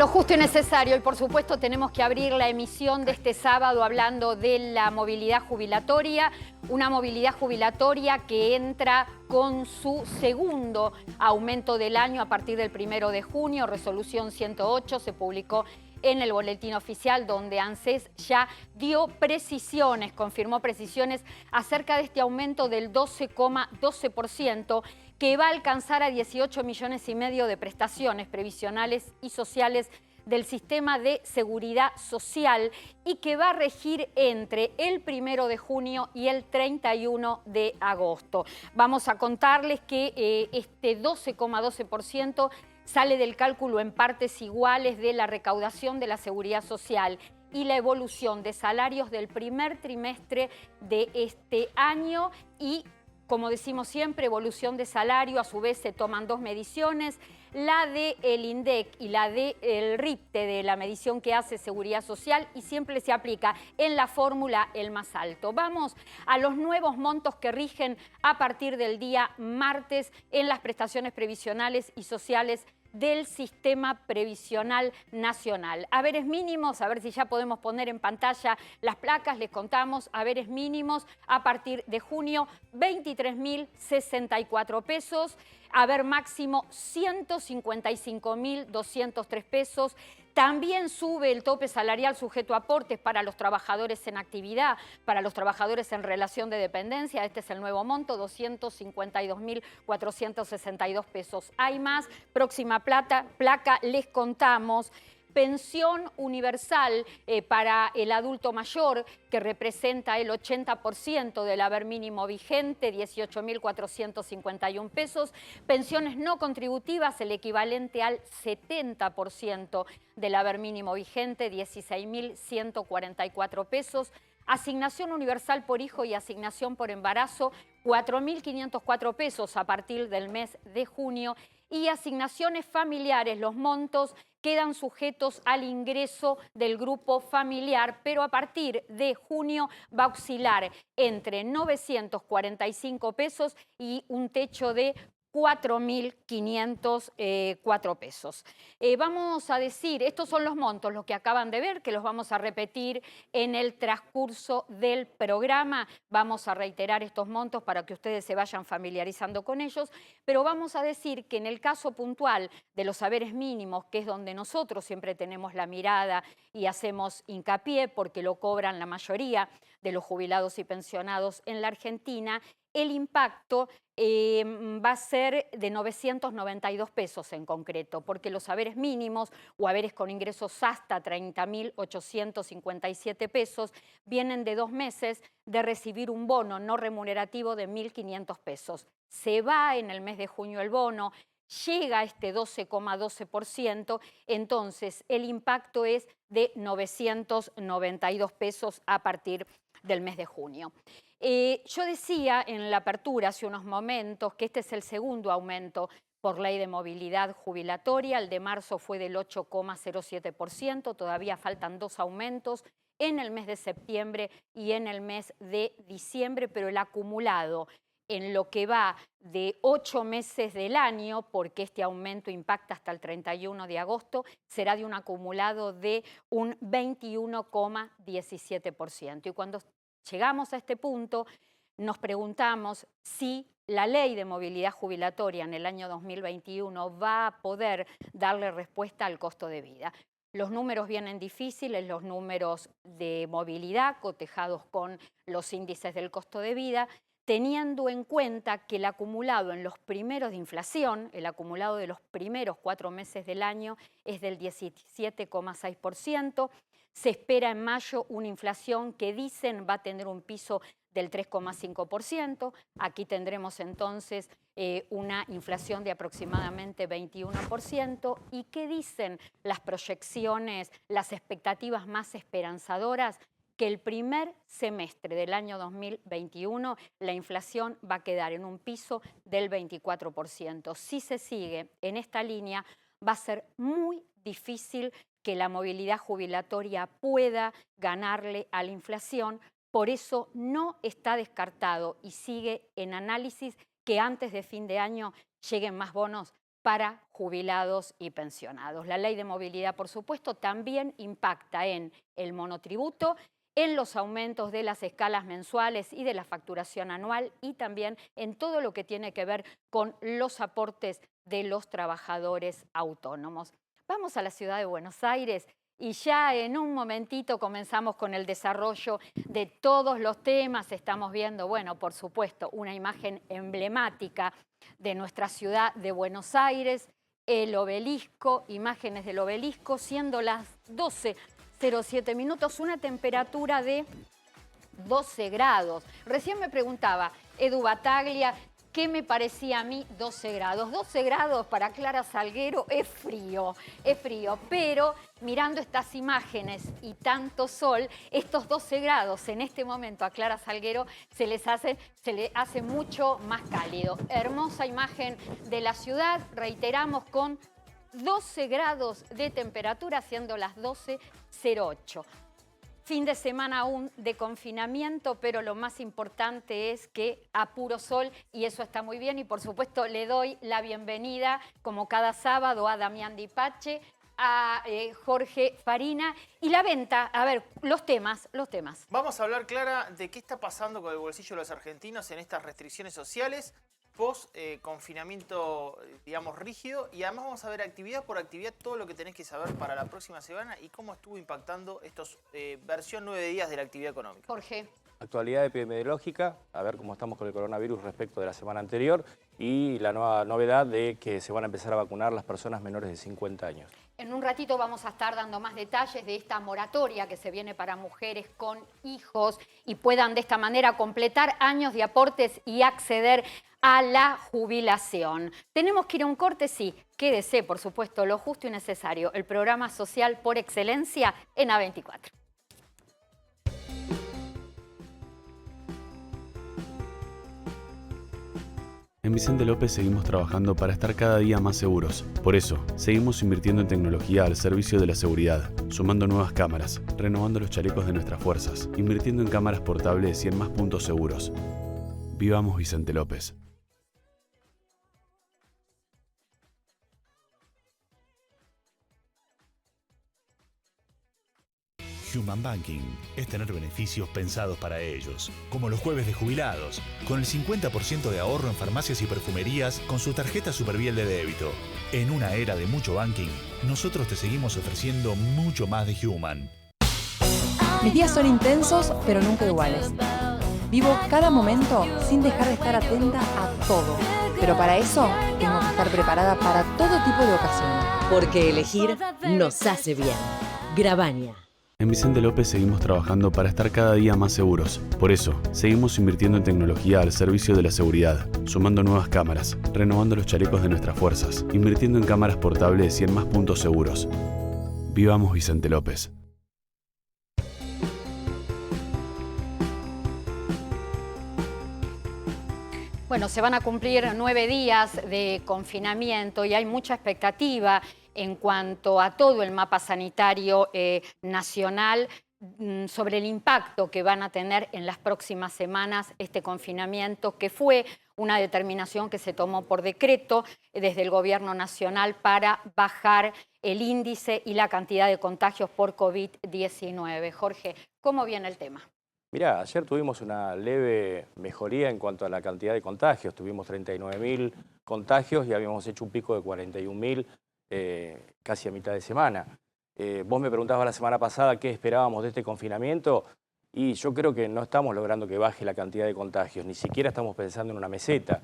Lo justo y necesario, y por supuesto tenemos que abrir la emisión de este sábado hablando de la movilidad jubilatoria, una movilidad jubilatoria que entra con su segundo aumento del año a partir del 1 de junio, resolución 108, se publicó en el boletín oficial donde ANSES ya dio precisiones, confirmó precisiones acerca de este aumento del 12,12%, que va a alcanzar a 18,5 millones de prestaciones previsionales y sociales del sistema de seguridad social y que va a regir entre el 1 de junio y el 31 de agosto. Vamos a contarles que este 12,12% sale del cálculo en partes iguales de la recaudación de la seguridad social y la evolución de salarios del primer trimestre de este año y, como decimos siempre, evolución de salario, a su vez se toman dos mediciones, la del INDEC y la del RIPTE, de la medición que hace Seguridad Social, y siempre se aplica en la fórmula el más alto. Vamos a los nuevos montos que rigen a partir del día martes en las prestaciones previsionales y sociales del Sistema Previsional Nacional. Haberes mínimos, a ver si ya podemos poner en pantalla las placas, les contamos, haberes mínimos a partir de junio, 23.064 pesos, haber máximo 155.203 pesos. También sube el tope salarial sujeto a aportes para los trabajadores en actividad, para los trabajadores en relación de dependencia. Este es el nuevo monto, 252.462 pesos. Hay más, próxima placa les contamos. Pensión universal para el adulto mayor, que representa el 80% del haber mínimo vigente, 18.451 pesos. Pensiones no contributivas, el equivalente al 70% del haber mínimo vigente, 16.144 pesos. Asignación universal por hijo y asignación por embarazo, 4.504 pesos a partir del mes de junio. Y asignaciones familiares, los montos quedan sujetos al ingreso del grupo familiar, pero a partir de junio va a oscilar entre 945 pesos y un techo de 4.504 pesos. Vamos a decir, estos son los montos, los que acaban de ver, que los vamos a repetir en el transcurso del programa. Vamos a reiterar estos montos para que ustedes se vayan familiarizando con ellos, pero vamos a decir que en el caso puntual de los haberes mínimos, que es donde nosotros siempre tenemos la mirada y hacemos hincapié porque lo cobran la mayoría de los jubilados y pensionados en la Argentina, el impacto va a ser de 992 pesos en concreto, porque los haberes mínimos o haberes con ingresos hasta 30.857 pesos vienen de 2 meses de recibir un bono no remunerativo de 1.500 pesos. Se va en el mes de junio el bono, llega a este 12,12%, entonces el impacto es de 992 pesos a partir del mes de junio. Yo decía en la apertura hace unos momentos que este es el segundo aumento por ley de movilidad jubilatoria. El de marzo fue del 8,07%, todavía faltan 2 aumentos en el mes de septiembre y en el mes de diciembre, pero el acumulado en lo que va de 8 meses del año, porque este aumento impacta hasta el 31 de agosto, será de un acumulado de un 21,17%. Y cuando llegamos a este punto, nos preguntamos si la ley de movilidad jubilatoria en el año 2021 va a poder darle respuesta al costo de vida. Los números vienen difíciles, los números de movilidad cotejados con los índices del costo de vida, teniendo en cuenta que el acumulado en los primeros de inflación, el acumulado de los primeros 4 meses del año es del 17,6%. Se espera en mayo una inflación que dicen va a tener un piso del 3,5%. Aquí tendremos entonces una inflación de aproximadamente 21%. ¿Y qué dicen las proyecciones, las expectativas más esperanzadoras? Que el primer semestre del año 2021 la inflación va a quedar en un piso del 24%. Si se sigue en esta línea, va a ser muy difícil que la movilidad jubilatoria pueda ganarle a la inflación. Por eso no está descartado y sigue en análisis que antes de fin de año lleguen más bonos para jubilados y pensionados. La ley de movilidad, por supuesto, también impacta en el monotributo, en los aumentos de las escalas mensuales y de la facturación anual y también en todo lo que tiene que ver con los aportes de los trabajadores autónomos. Vamos a la ciudad de Buenos Aires y ya en un momentito comenzamos con el desarrollo de todos los temas. Estamos viendo, bueno, por supuesto, una imagen emblemática de nuestra ciudad de Buenos Aires, el obelisco, imágenes del obelisco, siendo las 12:07 minutos, una temperatura de 12 grados. Recién me preguntaba Edu Bataglia qué me parecía a mí 12 grados. 12 grados para Clara Salguero es frío, pero mirando estas imágenes y tanto sol, estos 12 grados en este momento a Clara Salguero se le hace mucho más cálido. Hermosa imagen de la ciudad, reiteramos, con 12 grados de temperatura, siendo las 12:08. Fin de semana aún de confinamiento, pero lo más importante es que a puro sol, y eso está muy bien. Y por supuesto le doy la bienvenida, como cada sábado, a Damián Dipache, a Jorge Farina y la venta. A ver, los temas. Vamos a hablar, Clara, de qué está pasando con el bolsillo de los argentinos en estas restricciones sociales post-confinamiento, digamos, rígido. Y además vamos a ver actividad por actividad todo lo que tenés que saber para la próxima semana y cómo estuvo impactando estos versión 9 días de la actividad económica. Jorge. Actualidad epidemiológica, a ver cómo estamos con el coronavirus respecto de la semana anterior y la nueva novedad de que se van a empezar a vacunar las personas menores de 50 años. En un ratito vamos a estar dando más detalles de esta moratoria que se viene para mujeres con hijos y puedan de esta manera completar años de aportes y acceder a la jubilación. ¿Tenemos que ir a un corte? Sí. Quédese, por supuesto, lo justo y necesario. El programa social por excelencia en A24. En Vicente López seguimos trabajando para estar cada día más seguros. Por eso, seguimos invirtiendo en tecnología al servicio de la seguridad, sumando nuevas cámaras, renovando los chalecos de nuestras fuerzas, invirtiendo en cámaras portables y en más puntos seguros. Vivamos Vicente López. Human Banking es tener beneficios pensados para ellos, como los jueves de jubilados, con el 50% de ahorro en farmacias y perfumerías con su tarjeta Superviel de débito. En una era de mucho banking, nosotros te seguimos ofreciendo mucho más de Human. Mis días son intensos, pero nunca iguales. Vivo cada momento sin dejar de estar atenta a todo. Pero para eso, tengo que estar preparada para todo tipo de ocasiones. Porque elegir nos hace bien. Gravaña. En Vicente López seguimos trabajando para estar cada día más seguros. Por eso, seguimos invirtiendo en tecnología al servicio de la seguridad, sumando nuevas cámaras, renovando los chalecos de nuestras fuerzas, invirtiendo en cámaras portables y en más puntos seguros. Vivamos Vicente López. Bueno, se van a cumplir 9 días de confinamiento y hay mucha expectativa en cuanto a todo el mapa sanitario nacional sobre el impacto que van a tener en las próximas semanas este confinamiento, que fue una determinación que se tomó por decreto desde el Gobierno Nacional para bajar el índice y la cantidad de contagios por COVID-19. Jorge, ¿cómo viene el tema? Mirá, ayer tuvimos una leve mejoría en cuanto a la cantidad de contagios. Tuvimos 39.000 contagios y habíamos hecho un pico de 41.000 casi a mitad de semana. Vos me preguntabas la semana pasada qué esperábamos de este confinamiento y yo creo que no estamos logrando que baje la cantidad de contagios, ni siquiera estamos pensando en una meseta.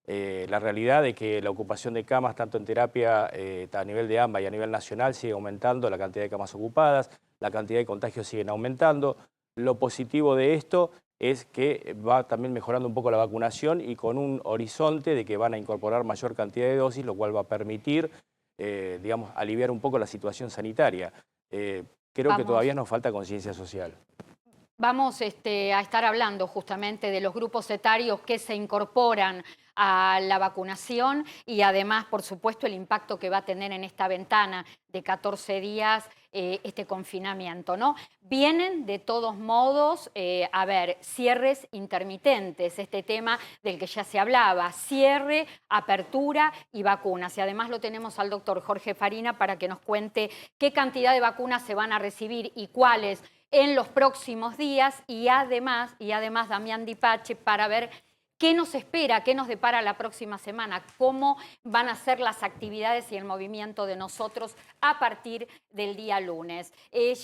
La realidad es que la ocupación de camas, tanto en terapia a nivel de AMBA y a nivel nacional, sigue aumentando, la cantidad de camas ocupadas, la cantidad de contagios siguen aumentando. Lo positivo de esto es que va también mejorando un poco la vacunación y con un horizonte de que van a incorporar mayor cantidad de dosis, lo cual va a permitir, digamos, aliviar un poco la situación sanitaria. Creo que todavía nos falta conciencia social. Vamos a estar hablando justamente de los grupos etarios que se incorporan a la vacunación y además, por supuesto, el impacto que va a tener en esta ventana de 14 días este confinamiento, ¿no? Vienen de todos modos, a ver, cierres intermitentes, este tema del que ya se hablaba, cierre, apertura y vacunas. Y además lo tenemos al doctor Jorge Farina para que nos cuente qué cantidad de vacunas se van a recibir y cuáles en los próximos días. Y además Damián Dipache para ver qué nos espera, qué nos depara la próxima semana, cómo van a ser las actividades y el movimiento de nosotros a partir del día lunes.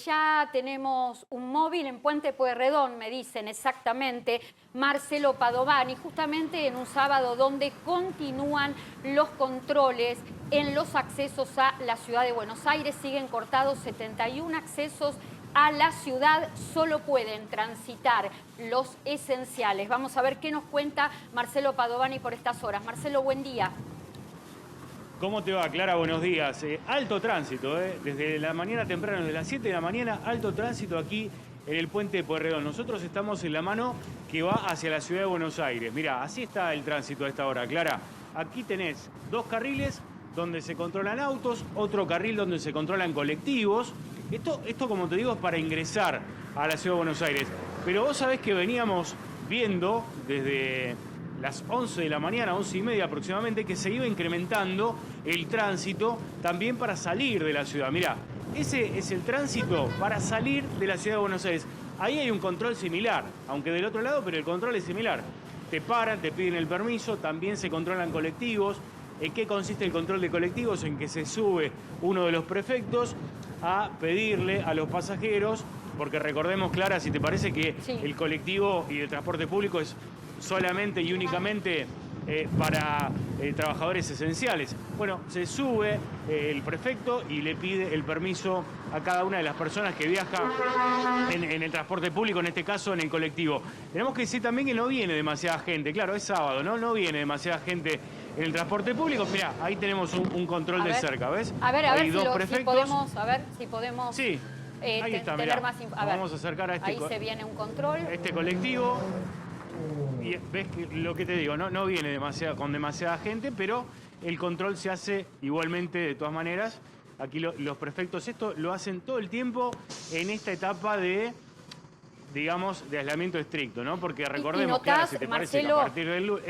Ya tenemos un móvil en Puente Pueyrredón, me dicen exactamente, Marcelo Padovani, justamente en un sábado donde continúan los controles en los accesos a la ciudad de Buenos Aires. Siguen cortados 71 accesos a la ciudad, solo pueden transitar los esenciales. Vamos a ver qué nos cuenta Marcelo Padovani por estas horas. Marcelo, buen día. ¿Cómo te va, Clara? Buenos días. Alto tránsito, desde la mañana temprano, desde las 7 de la mañana, alto tránsito aquí en el Puente de Pueyrredón. Nosotros estamos en la mano que va hacia la ciudad de Buenos Aires. Mirá, así está el tránsito a esta hora, Clara. Aquí tenés 2 carriles donde se controlan autos, otro carril donde se controlan colectivos. Esto, como te digo, es para ingresar a la ciudad de Buenos Aires. Pero vos sabés que veníamos viendo desde las 11 de la mañana, 11:30 aproximadamente, que se iba incrementando el tránsito también para salir de la ciudad. Mirá, ese es el tránsito para salir de la ciudad de Buenos Aires. Ahí hay un control similar, aunque del otro lado, pero el control es similar. Te paran, te piden el permiso, también se controlan colectivos. ¿En qué consiste el control de colectivos? En que se sube uno de los prefectos a pedirle a los pasajeros, porque recordemos, Clara, si te parece que el colectivo y el transporte público es solamente y únicamente para trabajadores esenciales. Bueno, se sube el prefecto y le pide el permiso a cada una de las personas que viaja en el transporte público, en este caso en el colectivo. Tenemos que decir también que no viene demasiada gente, claro, es sábado, ¿no? No viene demasiada gente en el transporte público. Mirá, ahí tenemos un control de cerca, ¿ves? A ver hay si, dos prefectos. si podemos Sí, ahí está, mirá. tener más Vamos a acercar a este. Ahí se viene un control. Este colectivo. Y ves que lo que te digo, no viene con demasiada gente, pero el control se hace igualmente de todas maneras. Aquí los prefectos esto lo hacen todo el tiempo en esta etapa de, digamos, de aislamiento estricto, ¿no? Porque recordemos, Clara, si te parece, que a partir del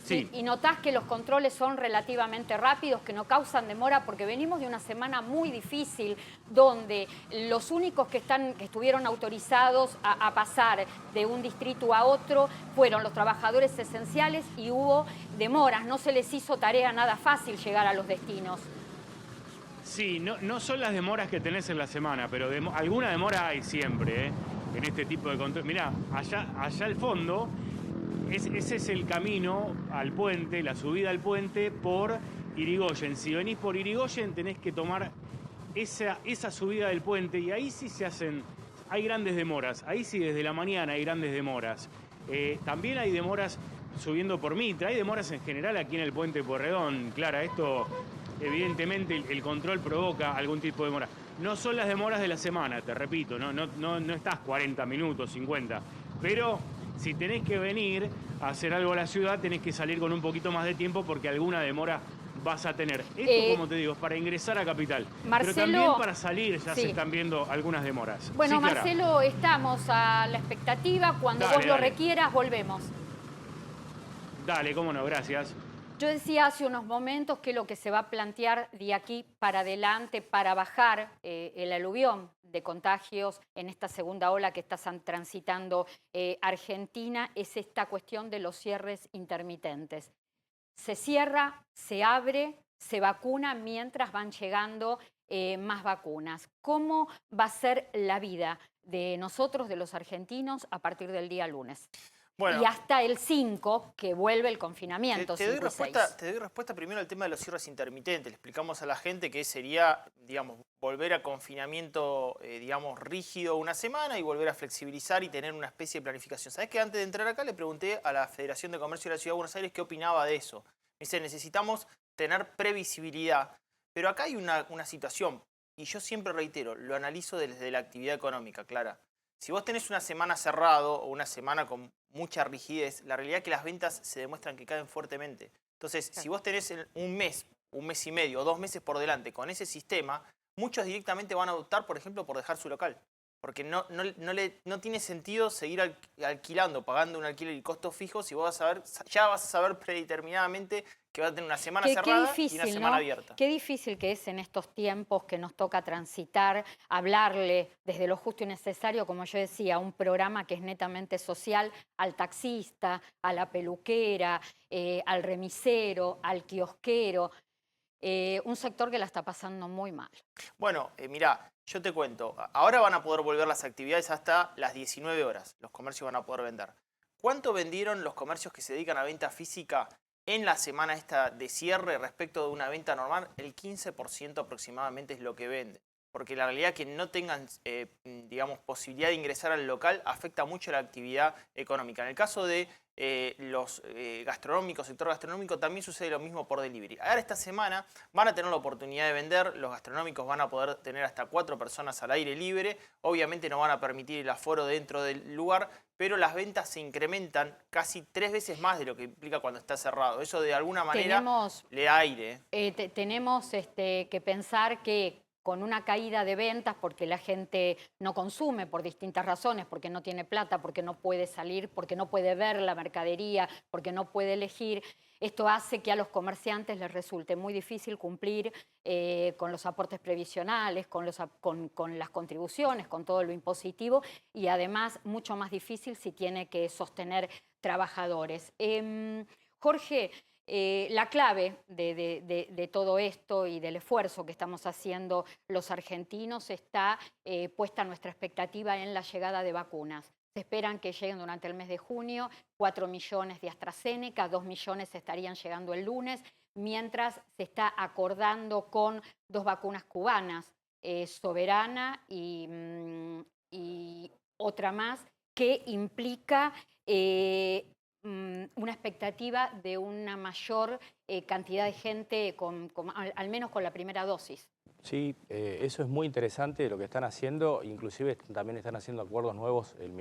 Sí, y notás que los controles son relativamente rápidos, que no causan demora, porque venimos de una semana muy difícil, donde los únicos que estuvieron autorizados a pasar de un distrito a otro fueron los trabajadores esenciales y hubo demoras. No se les hizo tarea nada fácil llegar a los destinos. Sí, no son las demoras que tenés en la semana, pero alguna demora hay siempre, en este tipo de control. Mirá, allá al fondo. Ese es el camino al puente, la subida al puente por Irigoyen. Si venís por Irigoyen tenés que tomar esa subida del puente y ahí sí hay grandes demoras. Ahí sí desde la mañana hay grandes demoras. También hay demoras subiendo por Mitre, hay demoras en general aquí en el Puente Pueyrredón. Clara, esto evidentemente el control provoca algún tipo de demora. No son las demoras de la semana, te repito, no estás 40 minutos, 50, pero si tenés que venir a hacer algo a la ciudad, tenés que salir con un poquito más de tiempo porque alguna demora vas a tener. Esto, como te digo, es para ingresar a Capital. Marcelo, pero también para salir ya se están viendo algunas demoras. Bueno, sí, Marcelo, estamos a la expectativa. Cuando vos lo requieras, volvemos. Dale, cómo no, gracias. Yo decía hace unos momentos que lo que se va a plantear de aquí para adelante para bajar el aluvión de contagios en esta segunda ola que está transitando Argentina es esta cuestión de los cierres intermitentes. Se cierra, se abre, se vacuna mientras van llegando más vacunas. ¿Cómo va a ser la vida de nosotros, de los argentinos, a partir del día lunes? Bueno, y hasta el 5, que vuelve el confinamiento. Te doy respuesta primero al tema de los cierres intermitentes. Le explicamos a la gente que sería, digamos, volver a confinamiento, digamos, rígido una semana y volver a flexibilizar y tener una especie de planificación. ¿Sabés que antes de entrar acá le pregunté a la Federación de Comercio de la Ciudad de Buenos Aires qué opinaba de eso? Me dice, necesitamos tener previsibilidad. Pero acá hay una situación, y yo siempre reitero, lo analizo desde la actividad económica, Clara. Si vos tenés una semana cerrado o una semana con mucha rigidez, la realidad es que las ventas se demuestran que caen fuertemente. Entonces, si vos tenés un mes y medio o 2 meses por delante con ese sistema, muchos directamente van a optar, por ejemplo, por dejar su local. Porque no tiene sentido seguir alquilando, pagando un alquiler y costos fijos si vos ya vas a saber predeterminadamente que vas a tener una semana cerrada y una semana abierta. Qué difícil que es en estos tiempos que nos toca transitar, hablarle desde lo justo y necesario, como yo decía, un programa que es netamente social, al taxista, a la peluquera, al remisero, al kiosquero. Un sector que la está pasando muy mal. Bueno, mirá, yo te cuento. Ahora van a poder volver las actividades hasta las 19 horas. Los comercios van a poder vender. ¿Cuánto vendieron los comercios que se dedican a venta física en la semana esta de cierre respecto de una venta normal? El 15% aproximadamente es lo que venden. Porque la realidad es que no tengan, digamos, posibilidad de ingresar al local afecta mucho la actividad económica. En el caso de los gastronómicos, sector gastronómico, también sucede lo mismo por delivery. Ahora esta semana van a tener la oportunidad de vender, los gastronómicos van a poder tener hasta 4 personas al aire libre, obviamente no van a permitir el aforo dentro del lugar, pero las ventas se incrementan casi 3 veces más de lo que implica cuando está cerrado. Eso de alguna manera le da aire. Tenemos que pensar que con una caída de ventas, porque la gente no consume por distintas razones, porque no tiene plata, porque no puede salir, porque no puede ver la mercadería, porque no puede elegir, esto hace que a los comerciantes les resulte muy difícil cumplir con los aportes previsionales, con las contribuciones, con todo lo impositivo, y además mucho más difícil si tiene que sostener trabajadores. Jorge, la clave de todo esto y del esfuerzo que estamos haciendo los argentinos está puesta nuestra expectativa en la llegada de vacunas. Se esperan que lleguen durante el mes de junio 4 millones de AstraZeneca, 2 millones estarían llegando el lunes, mientras se está acordando con 2 vacunas cubanas, Soberana y otra más, que implica una expectativa de una mayor cantidad de gente, al menos con la primera dosis. Sí, eso es muy interesante lo que están haciendo, inclusive también están haciendo acuerdos nuevos el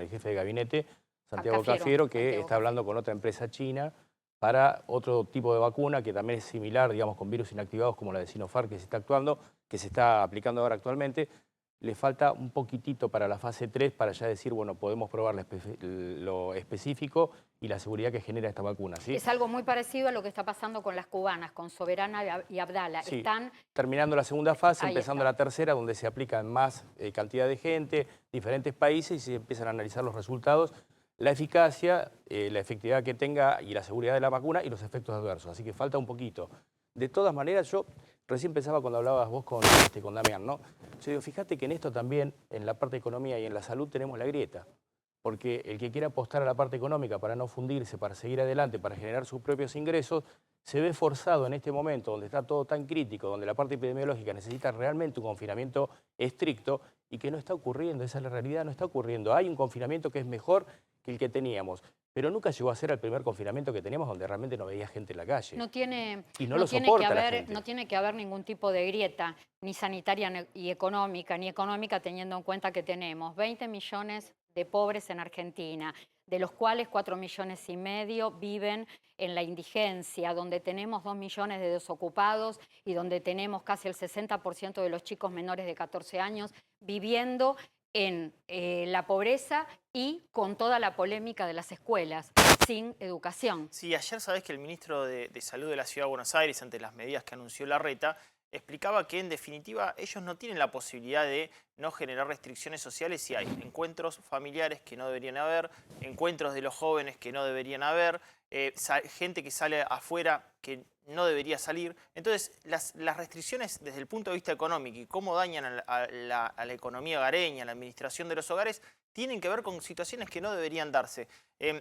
jefe de gabinete, Santiago Cafiero, que está hablando con otra empresa china para otro tipo de vacuna que también es similar, digamos, con virus inactivados como la de Sinopharm que se está actuando, que se está aplicando ahora actualmente. Le falta un poquitito para la fase 3 para ya decir, bueno, podemos probar lo específico y la seguridad que genera esta vacuna, ¿sí? Es algo muy parecido a lo que está pasando con las cubanas, con Soberana y Abdala. Sí, están terminando la segunda fase, empezando la tercera, donde se aplica en más cantidad de gente, diferentes países, y se empiezan a analizar los resultados, la eficacia, la efectividad que tenga y la seguridad de la vacuna y los efectos adversos. Así que falta un poquito. De todas maneras, yo recién pensaba cuando hablabas vos con Damián, ¿no? Yo digo, fíjate que en esto también, en la parte de economía y en la salud, tenemos la grieta. Porque el que quiera apostar a la parte económica para no fundirse, para seguir adelante, para generar sus propios ingresos, se ve forzado en este momento, donde está todo tan crítico, donde la parte epidemiológica necesita realmente un confinamiento estricto, y que no está ocurriendo, esa es la realidad, no está ocurriendo. Hay un confinamiento que es mejor que el que teníamos, pero nunca llegó a ser el primer confinamiento que teníamos donde realmente no veía gente en la calle. No tiene que haber ningún tipo de grieta, ni sanitaria ni económica, teniendo en cuenta que tenemos 20 millones de pobres en Argentina, de los cuales 4,5 millones viven en la indigencia, donde tenemos 2 millones de desocupados y donde tenemos casi el 60% de los chicos menores de 14 años viviendo en la pobreza y con toda la polémica de las escuelas, sin educación. Sí, ayer sabés que el ministro de Salud de la Ciudad de Buenos Aires, ante las medidas que anunció Larreta, explicaba que en definitiva ellos no tienen la posibilidad de no generar restricciones sociales si hay encuentros familiares que no deberían haber, encuentros de los jóvenes que no deberían haber, gente que sale afuera que no debería salir. Entonces, las restricciones desde el punto de vista económico y cómo dañan a la economía hogareña, a la administración de los hogares, tienen que ver con situaciones que no deberían darse.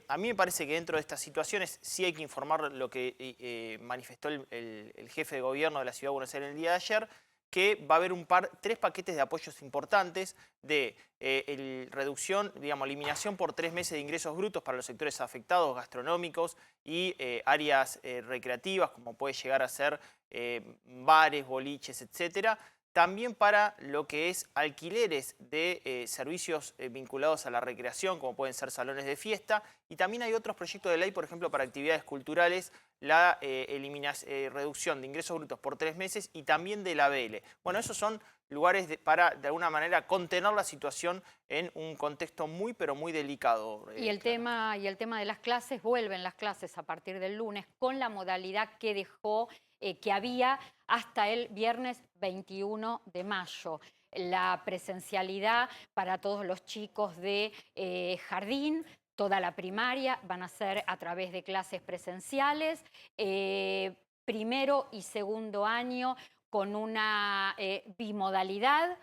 A mí me parece que dentro de estas situaciones sí hay que informar lo que manifestó el jefe de gobierno de la Ciudad de Buenos Aires el día de ayer, que va a haber 3 paquetes de apoyos importantes de reducción, digamos, eliminación por 3 meses de ingresos brutos para los sectores afectados, gastronómicos y áreas recreativas, como puede llegar a ser bares, boliches, etcétera. también para lo que es alquileres de servicios vinculados a la recreación, como pueden ser salones de fiesta, y también hay otros proyectos de ley, por ejemplo, para actividades culturales, la reducción de ingresos brutos por 3 meses y también del ABL. Bueno, esos son lugares para, de alguna manera, contener la situación en un contexto muy, pero muy delicado. Y el tema de las clases, vuelven las clases a partir del lunes con la modalidad que dejó, que había hasta el viernes 21 de mayo. La presencialidad para todos los chicos de jardín, toda la primaria, van a ser a través de clases presenciales. Primero y segundo año con una bimodalidad,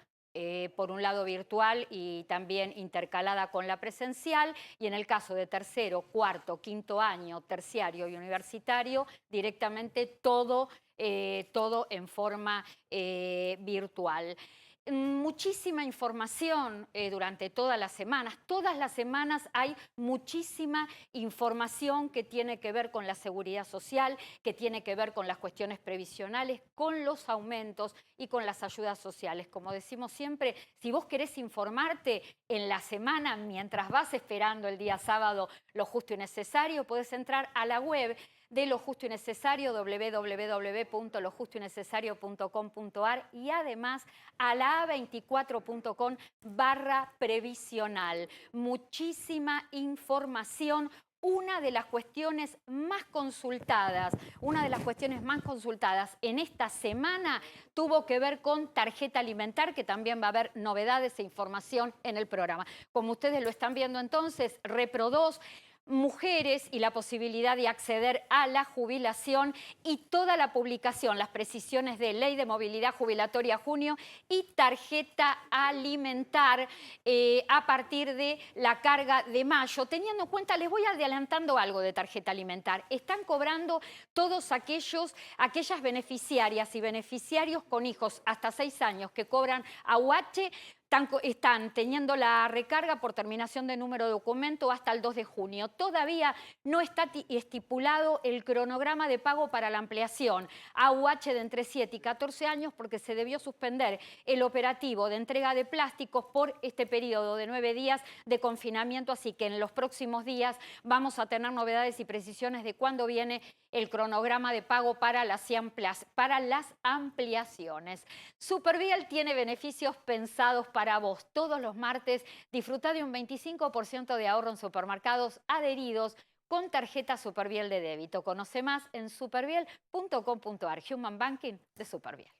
por un lado virtual y también intercalada con la presencial, y en el caso de tercero, cuarto, quinto año, terciario y universitario, directamente todo en forma virtual. Muchísima información durante todas las semanas. Todas las semanas hay muchísima información que tiene que ver con la seguridad social, que tiene que ver con las cuestiones previsionales, con los aumentos y con las ayudas sociales. Como decimos siempre, si vos querés informarte en la semana, mientras vas esperando el día sábado lo justo y necesario, podés entrar a la web de Lo Justo y Necesario, www.lojustoynecesario.com.ar, y además a la a24.com/previsional. Muchísima información. Una de las cuestiones más consultadas en esta semana tuvo que ver con tarjeta alimentar, que también va a haber novedades e información en el programa. Como ustedes lo están viendo entonces, Repro2, mujeres y la posibilidad de acceder a la jubilación, y toda la publicación, las precisiones de Ley de Movilidad Jubilatoria junio y tarjeta alimentar a partir de la carga de mayo. Teniendo en cuenta, les voy adelantando algo de tarjeta alimentar. Están cobrando todos aquellas beneficiarias y beneficiarios con hijos hasta 6 años que cobran AUH. Están teniendo la recarga por terminación de número de documento hasta el 2 de junio. Todavía no está estipulado el cronograma de pago para la ampliación AUH de entre 7 y 14 años, porque se debió suspender el operativo de entrega de plásticos por este periodo de 9 días de confinamiento. Así que en los próximos días vamos a tener novedades y precisiones de cuándo viene el cronograma de pago para las ampliaciones. Superviel tiene beneficios pensados para vos. Todos los martes disfruta de un 25% de ahorro en supermercados adheridos con tarjeta Superviel de débito. Conoce más en superviel.com.ar. Human Banking de Superviel.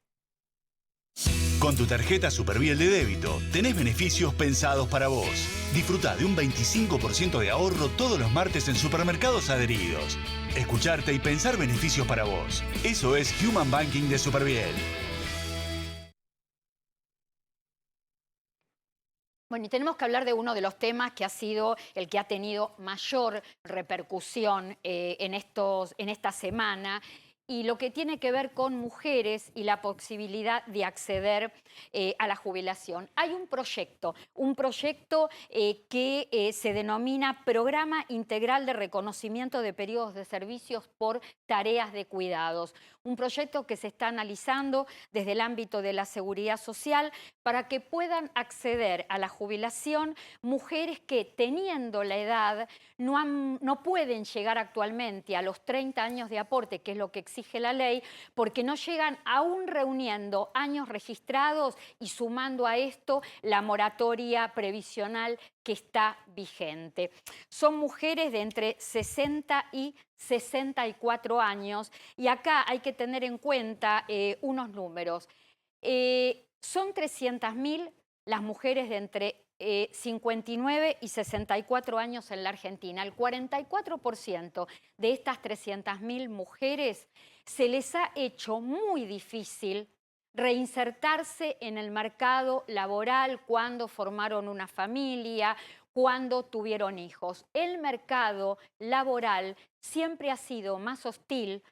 Con tu tarjeta Superviel de débito tenés beneficios pensados para vos. Disfruta de un 25% de ahorro todos los martes en supermercados adheridos. Escucharte y pensar beneficios para vos. Eso es Human Banking de Superviel. Bueno, y tenemos que hablar de uno de los temas que ha sido el que ha tenido mayor repercusión en esta semana, y lo que tiene que ver con mujeres y la posibilidad de acceder a la jubilación. Hay un proyecto que se denomina Programa Integral de Reconocimiento de Periodos de Servicios por Tareas de Cuidados. Un proyecto que se está analizando desde el ámbito de la seguridad social para que puedan acceder a la jubilación mujeres que, teniendo la edad, no pueden llegar actualmente a los 30 años de aporte, que es lo que exige la ley, porque no llegan aún reuniendo años registrados y sumando a esto la moratoria previsional que está vigente. Son mujeres de entre 60 y 64 años, y acá hay que tener en cuenta unos números. Son 300.000 las mujeres de entre 59 y 64 años en la Argentina. El 44% de estas 300.000 mujeres se les ha hecho muy difícil reinsertarse en el mercado laboral cuando formaron una familia, cuando tuvieron hijos. El mercado laboral siempre ha sido más hostil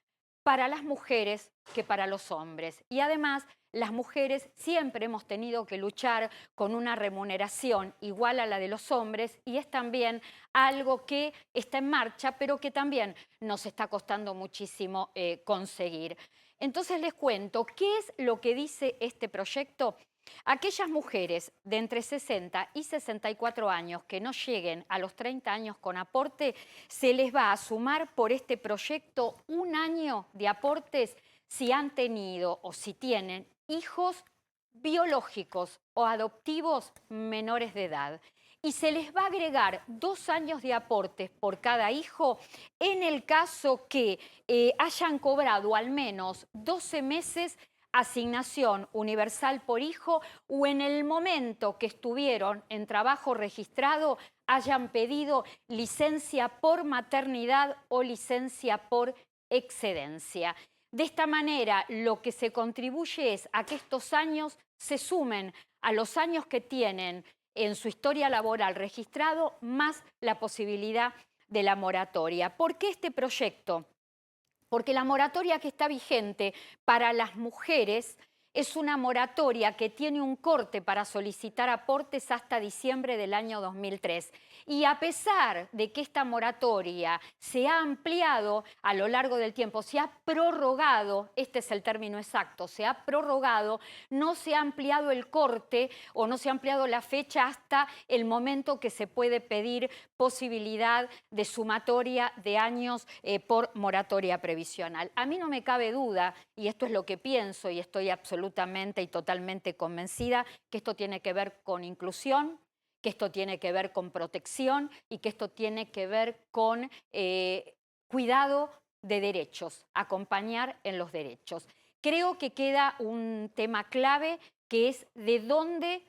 para las mujeres que para los hombres. Y además, las mujeres siempre hemos tenido que luchar con una remuneración igual a la de los hombres, y es también algo que está en marcha, pero que también nos está costando muchísimo conseguir. Entonces les cuento, ¿qué es lo que dice este proyecto? Aquellas mujeres de entre 60 y 64 años que no lleguen a los 30 años con aporte, se les va a sumar por este proyecto 1 año de aportes si han tenido o si tienen hijos biológicos o adoptivos menores de edad. Y se les va a agregar 2 años de aportes por cada hijo en el caso que hayan cobrado al menos 12 meses asignación universal por hijo o en el momento que estuvieron en trabajo registrado hayan pedido licencia por maternidad o licencia por excedencia. De esta manera, lo que se contribuye es a que estos años se sumen a los años que tienen en su historia laboral registrado, más la posibilidad de la moratoria. ¿Por qué este proyecto? Porque la moratoria que está vigente para las mujeres es una moratoria que tiene un corte para solicitar aportes hasta diciembre del año 2003. Y a pesar de que esta moratoria se ha ampliado a lo largo del tiempo, se ha prorrogado, este es el término exacto, se ha prorrogado, no se ha ampliado el corte o no se ha ampliado la fecha hasta el momento que se puede pedir posibilidad de sumatoria de años por moratoria previsional. A mí no me cabe duda, y esto es lo que pienso y estoy absolutamente y totalmente convencida, que esto tiene que ver con inclusión, que esto tiene que ver con protección y que esto tiene que ver con cuidado de derechos, acompañar en los derechos. Creo que queda un tema clave que es de dónde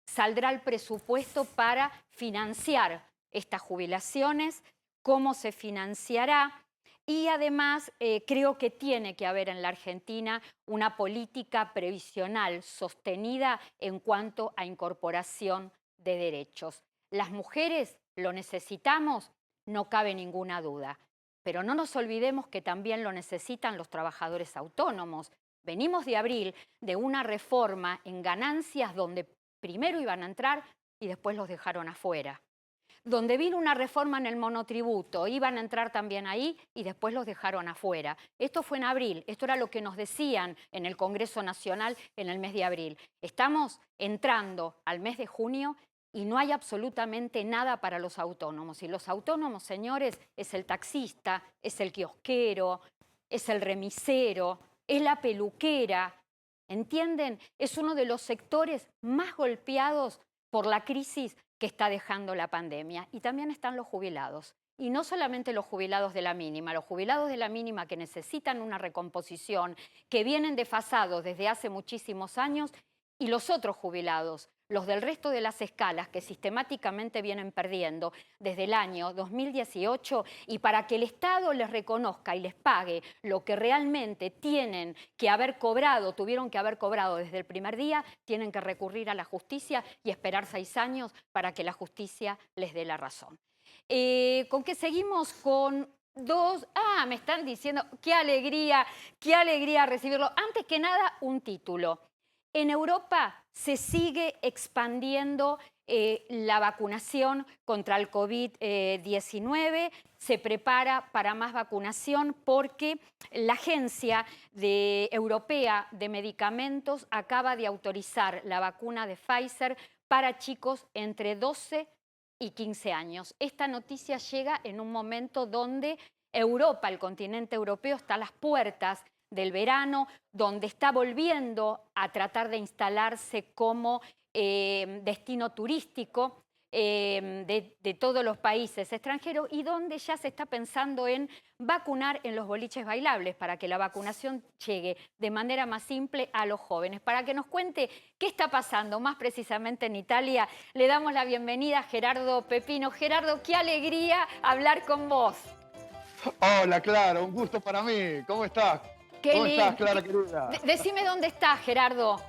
saldrá el presupuesto para financiar estas jubilaciones, cómo se financiará. Y además creo que tiene que haber en la Argentina una política previsional sostenida en cuanto a incorporación de derechos. Las mujeres lo necesitamos, no cabe ninguna duda. Pero no nos olvidemos que también lo necesitan los trabajadores autónomos. Venimos de abril de una reforma en ganancias donde primero iban a entrar y después los dejaron afuera. Donde vino una reforma en el monotributo, iban a entrar también ahí y después los dejaron afuera. Esto fue en abril, esto era lo que nos decían en el Congreso Nacional en el mes de abril. Estamos entrando al mes de junio y no hay absolutamente nada para los autónomos. Y los autónomos, señores, es el taxista, es el kiosquero, es el remisero, es la peluquera. ¿Entienden? Es uno de los sectores más golpeados por la crisis que está dejando la pandemia. Y también están los jubilados. Y no solamente los jubilados de la mínima, los jubilados de la mínima que necesitan una recomposición, que vienen desfasados desde hace muchísimos años, y los otros jubilados, los del resto de las escalas que sistemáticamente vienen perdiendo desde el año 2018, y para que el Estado les reconozca y les pague lo que realmente tienen que haber cobrado, tuvieron que haber cobrado desde el primer día, tienen que recurrir a la justicia y esperar 6 años para que la justicia les dé la razón. ¿Con qué seguimos? Con dos... Ah, me están diciendo, qué alegría recibirlo. Antes que nada, un título. En Europa se sigue expandiendo la vacunación contra el COVID-19, se prepara para más vacunación porque la Agencia Europea de Medicamentos acaba de autorizar la vacuna de Pfizer para chicos entre 12 y 15 años. Esta noticia llega en un momento donde Europa, el continente europeo, está a las puertas del verano, donde está volviendo a tratar de instalarse como destino turístico de todos los países extranjeros y donde ya se está pensando en vacunar en los boliches bailables para que la vacunación llegue de manera más simple a los jóvenes. Para que nos cuente qué está pasando más precisamente en Italia, le damos la bienvenida a Gerardo Pepino. Gerardo, qué alegría hablar con vos. Hola, Clara, un gusto para mí. ¿Cómo estás? ¿Cómo estás, Clara, querida? Decime dónde estás, Gerardo.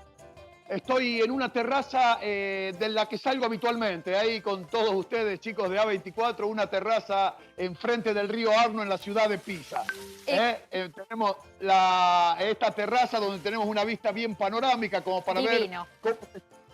Estoy en una terraza de la que salgo habitualmente, ahí con todos ustedes, chicos de A24, una terraza enfrente del río Arno en la ciudad de Pisa. Tenemos esta terraza donde tenemos una vista bien panorámica como para Divino. Ver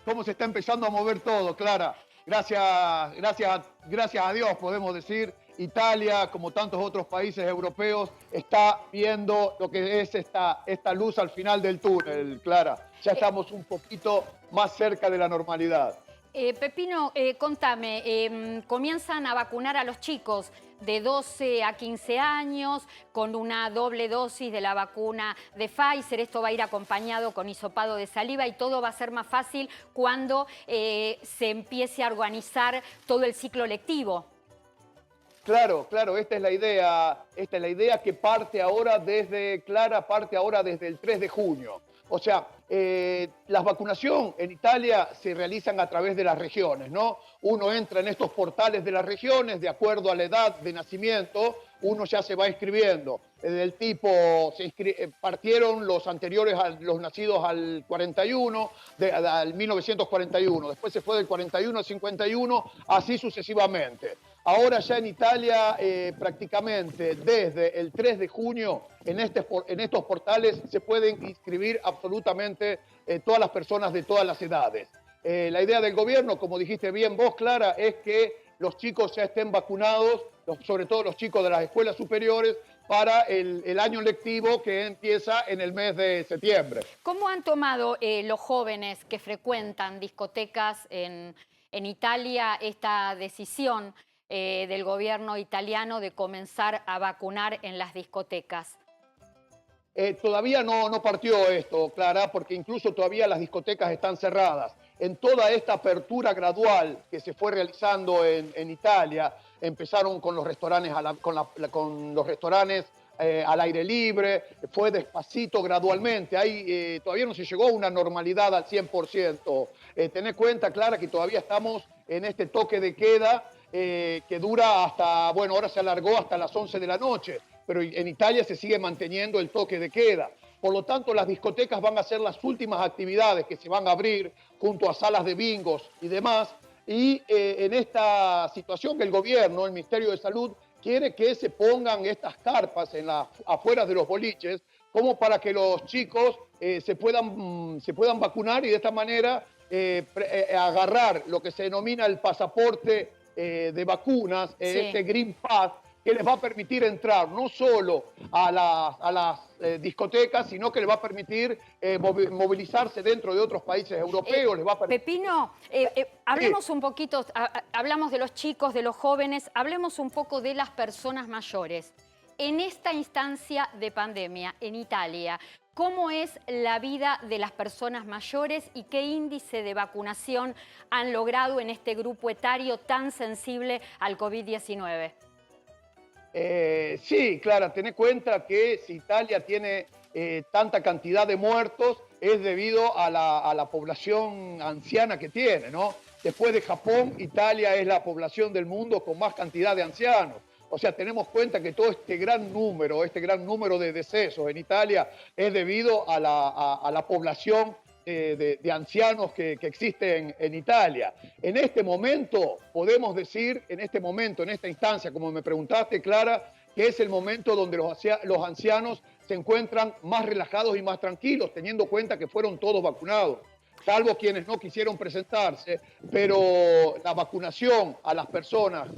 cómo se está empezando a mover todo, Clara. Gracias a Dios, podemos decir. Italia, como tantos otros países europeos, está viendo lo que es esta luz al final del túnel, Clara. Ya estamos un poquito más cerca de la normalidad. Pepino, contame, comienzan a vacunar a los chicos de 12 a 15 años con una doble dosis de la vacuna de Pfizer. Esto va a ir acompañado con hisopado de saliva y todo va a ser más fácil cuando se empiece a organizar todo el ciclo lectivo. Claro, claro, esta es la idea que parte ahora desde, Clara, parte ahora desde el 3 de junio. O sea, la vacunación en Italia se realizan a través de las regiones, ¿no? Uno entra en estos portales de las regiones, de acuerdo a la edad de nacimiento, uno ya se va inscribiendo. Del tipo, partieron los anteriores, los nacidos al 41, al 1941, después se fue del 41 al 51, así sucesivamente. Ahora ya en Italia, prácticamente desde el 3 de junio, en estos portales se pueden inscribir absolutamente todas las personas de todas las edades. La idea del gobierno, como dijiste bien vos, Clara, es que los chicos ya estén vacunados, sobre todo los chicos de las escuelas superiores, para el año lectivo que empieza en el mes de septiembre. ¿Cómo han tomado los jóvenes que frecuentan discotecas en Italia esta decisión del gobierno italiano de comenzar a vacunar en las discotecas? Todavía no partió esto, Clara, porque incluso todavía las discotecas están cerradas. En toda esta apertura gradual que se fue realizando en Italia, empezaron con los restaurantes, al aire libre, fue despacito, gradualmente. Todavía no se llegó a una normalidad al 100%. Tened cuenta, Clara, que todavía estamos en este toque de queda que dura hasta, bueno, ahora se alargó hasta las 11 de la noche, pero en Italia se sigue manteniendo el toque de queda. Por lo tanto, las discotecas van a ser las últimas actividades que se van a abrir junto a salas de bingos y demás. Y en esta situación el gobierno, el Ministerio de Salud, quiere que se pongan estas carpas afuera de los boliches como para que los chicos se puedan vacunar y de esta manera agarrar lo que se denomina el pasaporte de vacunas, este Green Pass, que les va a permitir entrar no solo a las discotecas, sino que les va a permitir movilizarse dentro de otros países europeos. Les va a Pepino, hablemos un poquito, hablamos de los chicos, de los jóvenes, hablemos un poco de las personas mayores. En esta instancia de pandemia en Italia, ¿cómo es la vida de las personas mayores y qué índice de vacunación han logrado en este grupo etario tan sensible al COVID-19? Sí, Clara, ten en cuenta que si Italia tiene tanta cantidad de muertos es debido a la población anciana que tiene, ¿no? Después de Japón, Italia es la población del mundo con más cantidad de ancianos. O sea, tenemos cuenta que todo este gran número de decesos en Italia es debido a la población de ancianos que existen en Italia. En este momento, podemos decir, en esta instancia, como me preguntaste, Clara, que es el momento donde los ancianos se encuentran más relajados y más tranquilos, teniendo cuenta que fueron todos vacunados, salvo quienes no quisieron presentarse, pero la vacunación a las personas,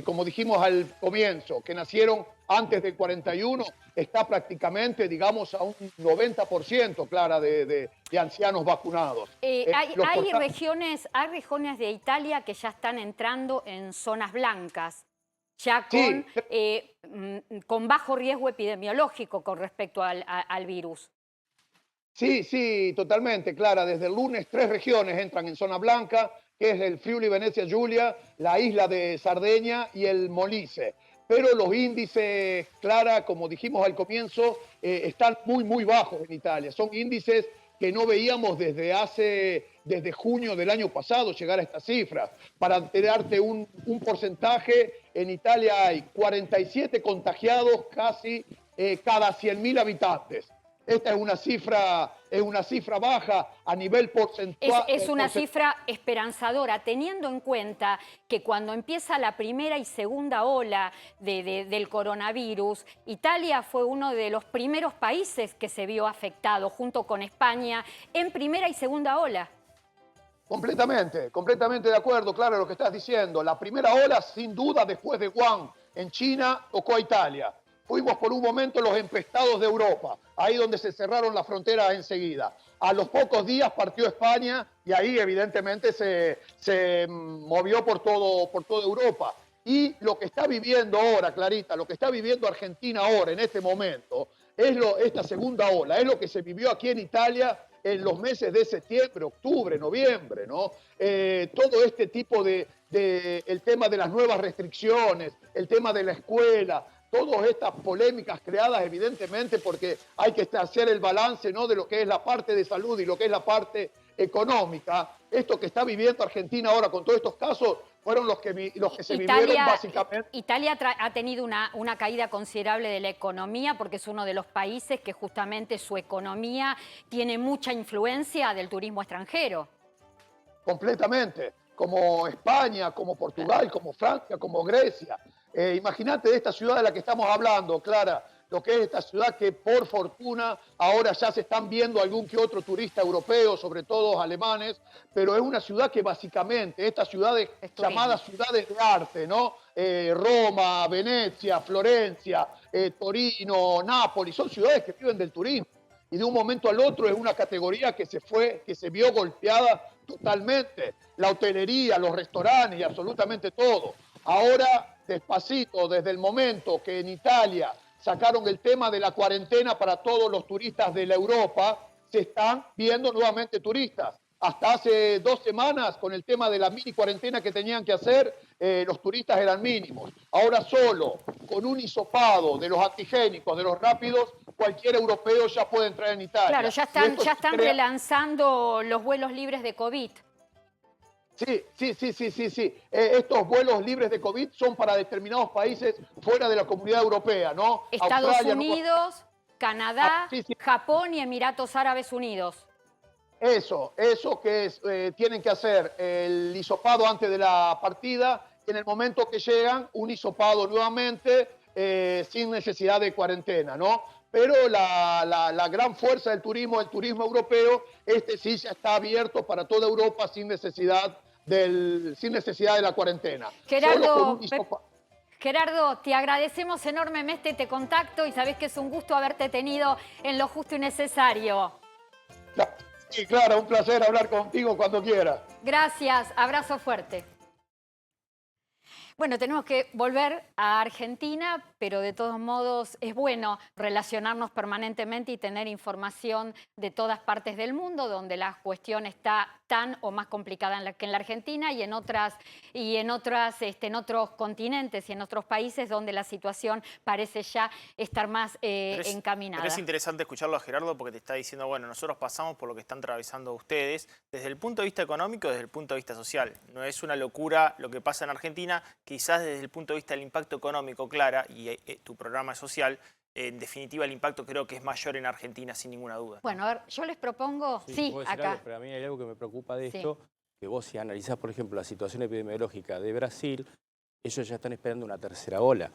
como dijimos al comienzo, que nacieron antes del 41, está prácticamente, digamos, a un 90%, Clara, de ancianos vacunados. Hay regiones de Italia que ya están entrando en zonas blancas, ya con bajo riesgo epidemiológico con respecto al virus. Sí, totalmente, Clara. Desde el lunes 3 regiones entran en zona blanca, que es el Friuli Venezia Giulia, la isla de Sardeña y el Molise. Pero los índices, Clara, como dijimos al comienzo, están muy bajos en Italia. Son índices que no veíamos desde junio del año pasado llegar a estas cifras. Para darte un porcentaje, en Italia hay 47 contagiados casi cada 100.000 habitantes. Esta es una cifra baja a nivel porcentual. Es una cifra esperanzadora, teniendo en cuenta que cuando empieza la primera y segunda ola del coronavirus, Italia fue uno de los primeros países que se vio afectado, junto con España, en primera y segunda ola. Completamente de acuerdo, claro, lo que estás diciendo. La primera ola, sin duda, después de Wuhan, En China tocó a Italia. Fuimos por un momento los empestados de Europa, ahí donde se cerraron las fronteras enseguida. A los pocos días partió España y ahí evidentemente se movió por toda Europa. Y lo que está viviendo ahora, Clarita, lo que está viviendo Argentina ahora, en este momento, es esta segunda ola, es lo que se vivió aquí en Italia en los meses de septiembre, octubre, noviembre, ¿no? Todo este tipo el tema de las nuevas restricciones, el tema de la escuela, todas estas polémicas creadas evidentemente porque hay que hacer el balance, ¿no?, de lo que es la parte de salud y lo que es la parte económica. Esto que está viviendo Argentina ahora con todos estos casos fueron los que se vivieron básicamente. Italia ha tenido una caída considerable de la economía porque es uno de los países que justamente su economía tiene mucha influencia del turismo extranjero. Completamente, como España, como Portugal, como Francia, como Grecia. Imagínate de esta ciudad de la que estamos hablando, Clara, lo que es esta ciudad que por fortuna ahora ya se están viendo algún que otro turista europeo, sobre todo alemanes, pero es una ciudad que básicamente, estas ciudades llamadas ciudades de arte, ¿no? Roma, Venecia, Florencia, Torino, Nápoles, son ciudades que viven del turismo. Y de un momento al otro es una categoría que se vio golpeada totalmente. La hotelería, los restaurantes y absolutamente todo. Ahora, despacito, desde el momento que en Italia sacaron el tema de la cuarentena para todos los turistas de la Europa, se están viendo nuevamente turistas. Hasta hace 2 semanas, con el tema de la mini cuarentena que tenían que hacer, los turistas eran mínimos. Ahora solo con un hisopado de los antigénicos, de los rápidos, cualquier europeo ya puede entrar en Italia. Claro, ya están relanzando los vuelos libres de COVID. Sí. Estos vuelos libres de COVID son para determinados países fuera de la Comunidad Europea, ¿no? Estados Australia, Unidos, Canadá, sí. Japón y Emiratos Árabes Unidos. Eso que tienen que hacer el hisopado antes de la partida, y en el momento que llegan, un hisopado nuevamente sin necesidad de cuarentena, ¿no? Pero la gran fuerza del turismo, el turismo europeo, sí ya está abierto para toda Europa sin necesidad de la cuarentena. Gerardo, te agradecemos enormemente este contacto y sabés que es un gusto haberte tenido en Lo Justo y Necesario. Sí, claro, un placer hablar contigo cuando quieras. Gracias, abrazo fuerte. Bueno, tenemos que volver a Argentina, pero de todos modos es bueno relacionarnos permanentemente y tener información de todas partes del mundo, donde la cuestión está tan o más complicada que en la Argentina y en otros continentes y en otros países donde la situación parece ya estar más encaminada. Pero es interesante escucharlo a Gerardo porque te está diciendo, bueno, nosotros pasamos por lo que están atravesando ustedes desde el punto de vista económico, desde el punto de vista social. No es una locura lo que pasa en Argentina, quizás desde el punto de vista del impacto económico, Clara, y tu programa es social, en definitiva el impacto creo que es mayor en Argentina sin ninguna duda. Bueno, a ver, yo les propongo, acá. Algo, pero a mí hay algo que me preocupa de esto, que vos si analizás, por ejemplo, la situación epidemiológica de Brasil, ellos ya están esperando una tercera ola,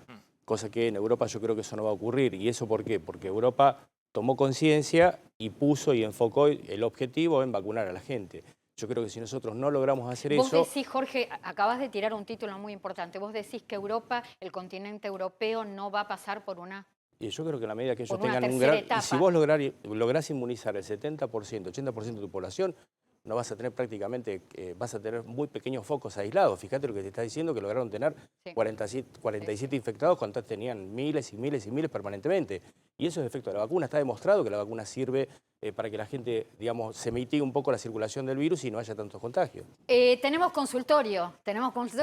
cosa que en Europa yo creo que eso no va a ocurrir. ¿Y eso por qué? Porque Europa tomó conciencia y puso y enfocó el objetivo en vacunar a la gente. Yo creo que si nosotros no logramos hacer eso... Vos decís, Jorge, acabas de tirar un título muy importante. Vos decís que Europa, el continente europeo, no va a pasar por una... Y yo creo que a la medida que ellos tengan un gran... Y si vos lográs inmunizar el 70%, 80% de tu población, no vas a tener prácticamente... vas a tener muy pequeños focos aislados. Fíjate lo que te está diciendo, que lograron tener 47 infectados cuando antes tenían miles y miles y miles permanentemente. Y eso es efecto de la vacuna. Está demostrado que la vacuna sirve para que la gente, digamos, se mitigue un poco la circulación del virus y no haya tantos contagios. Tenemos consultorio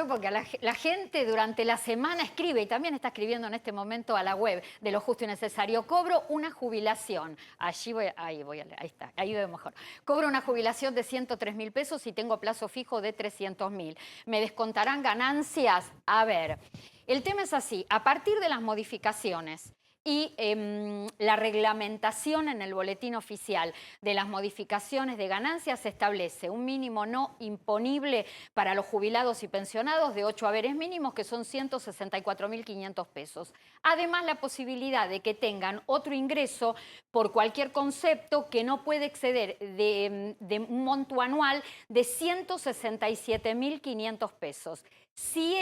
porque la gente durante la semana escribe y también está escribiendo en este momento a la web de Lo Justo y Necesario. Cobro una jubilación. Ahí está, ahí veo mejor. Cobro una jubilación de 103.000 pesos y tengo plazo fijo de 300.000. ¿Me descontarán ganancias? A ver, el tema es así. A partir de las modificaciones y la reglamentación en el boletín oficial de las modificaciones de ganancias se establece un mínimo no imponible para los jubilados y pensionados de 8 haberes mínimos, que son 164.500 pesos. Además, la posibilidad de que tengan otro ingreso por cualquier concepto que no puede exceder de un monto anual de 167.500 pesos. Si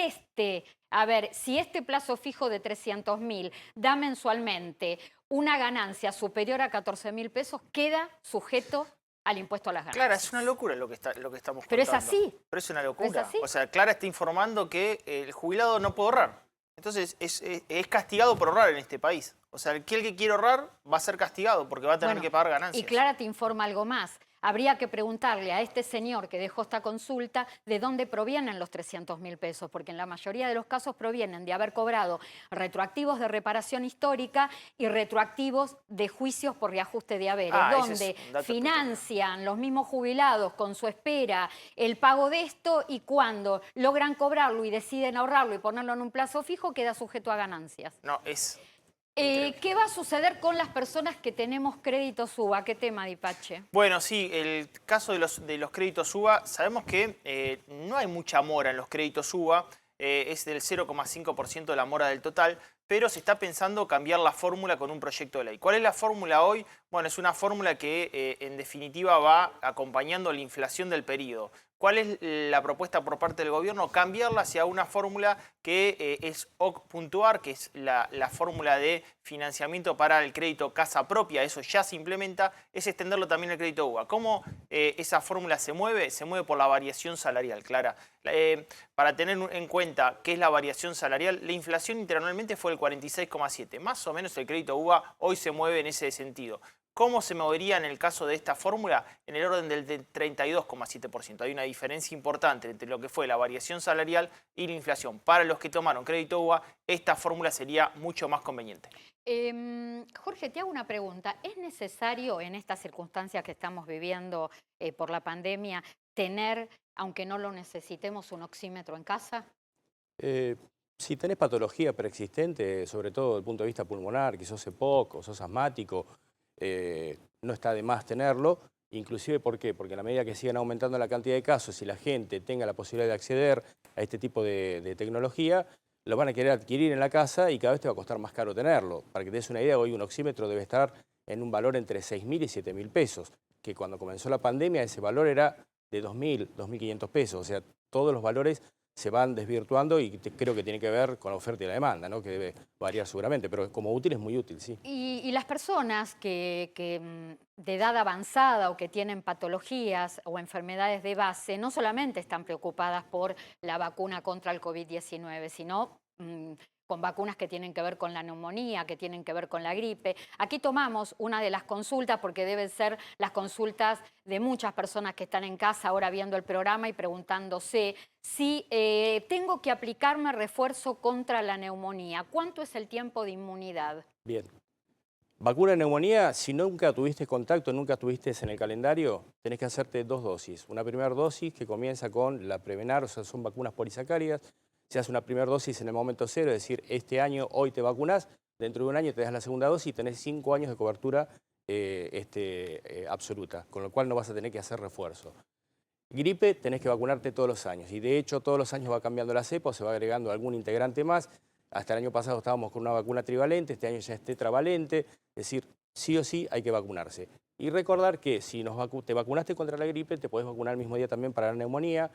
si este plazo fijo de 300.000 da mensualmente una ganancia superior a 14.000 pesos, queda sujeto al impuesto a las ganancias. Clara, es una locura lo que estamos contando. Pero es así. Pero es una locura. ¿Es así? O sea, Clara está informando que el jubilado no puede ahorrar. Entonces, es castigado por ahorrar en este país. O sea, aquel que quiere ahorrar va a ser castigado porque va a tener que pagar ganancias. Y Clara te informa algo más. Habría que preguntarle a este señor que dejó esta consulta de dónde provienen los 300.000 pesos, porque en la mayoría de los casos provienen de haber cobrado retroactivos de reparación histórica y retroactivos de juicios por reajuste de haberes, donde financian los mismos jubilados con su espera el pago de esto y cuando logran cobrarlo y deciden ahorrarlo y ponerlo en un plazo fijo, queda sujeto a ganancias. No, es... ¿Qué va a suceder con las personas que tenemos créditos UBA? ¿Qué tema, Dipache? Bueno, sí, el caso de los créditos UBA, sabemos que no hay mucha mora en los créditos UBA, es del 0,5% de la mora del total, pero se está pensando cambiar la fórmula con un proyecto de ley. ¿Cuál es la fórmula hoy? Bueno, es una fórmula que en definitiva va acompañando la inflación del periodo. ¿Cuál es la propuesta por parte del gobierno? Cambiarla hacia una fórmula que es OC puntuar, que es la fórmula de financiamiento para el crédito casa propia, eso ya se implementa, es extenderlo también al crédito UBA. ¿Cómo esa fórmula se mueve? Se mueve por la variación salarial, Clara. Para tener en cuenta qué es la variación salarial, la inflación interanualmente fue el 46,7. Más o menos el crédito UBA hoy se mueve en ese sentido. ¿Cómo se movería en el caso de esta fórmula? En el orden del 32,7%. Hay una diferencia importante entre lo que fue la variación salarial y la inflación. Para los que tomaron crédito UBA, esta fórmula sería mucho más conveniente. Jorge, te hago una pregunta. ¿Es necesario en estas circunstancias que estamos viviendo por la pandemia tener, aunque no lo necesitemos, un oxímetro en casa? Si tenés patología preexistente, sobre todo desde el punto de vista pulmonar, que sos EPOC o sos asmático, no está de más tenerlo, inclusive ¿por qué? Porque a la medida que sigan aumentando la cantidad de casos y la gente tenga la posibilidad de acceder a este tipo de tecnología, lo van a querer adquirir en la casa y cada vez te va a costar más caro tenerlo. Para que te des una idea, hoy un oxímetro debe estar en un valor entre 6.000 y 7.000 pesos, que cuando comenzó la pandemia ese valor era de 2.000, 2.500 pesos, o sea, todos los valores se van desvirtuando y creo que tiene que ver con la oferta y la demanda, ¿no? Que debe variar seguramente, pero como útil es muy útil, sí. Y las personas que de edad avanzada o que tienen patologías o enfermedades de base no solamente están preocupadas por la vacuna contra el COVID-19, sino con vacunas que tienen que ver con la neumonía, que tienen que ver con la gripe. Aquí tomamos una de las consultas, porque deben ser las consultas de muchas personas que están en casa ahora viendo el programa y preguntándose si tengo que aplicarme refuerzo contra la neumonía. ¿Cuánto es el tiempo de inmunidad? Bien. Vacuna de neumonía, si nunca tuviste contacto, nunca tuviste en el calendario, tenés que hacerte 2 dosis. Una primera dosis que comienza con la Prevenar, o sea, son vacunas polisacáridas. Se hace una primera dosis en el momento cero, es decir, este año, hoy te vacunás, dentro de un año te das la segunda dosis y tenés 5 años de cobertura absoluta, con lo cual no vas a tener que hacer refuerzo. Gripe tenés que vacunarte todos los años y de hecho todos los años va cambiando la cepa, se va agregando algún integrante más. Hasta el año pasado estábamos con una vacuna trivalente, este año ya es tetravalente, es decir, sí o sí hay que vacunarse. Y recordar que si te vacunaste contra la gripe, te podés vacunar el mismo día también para la neumonía,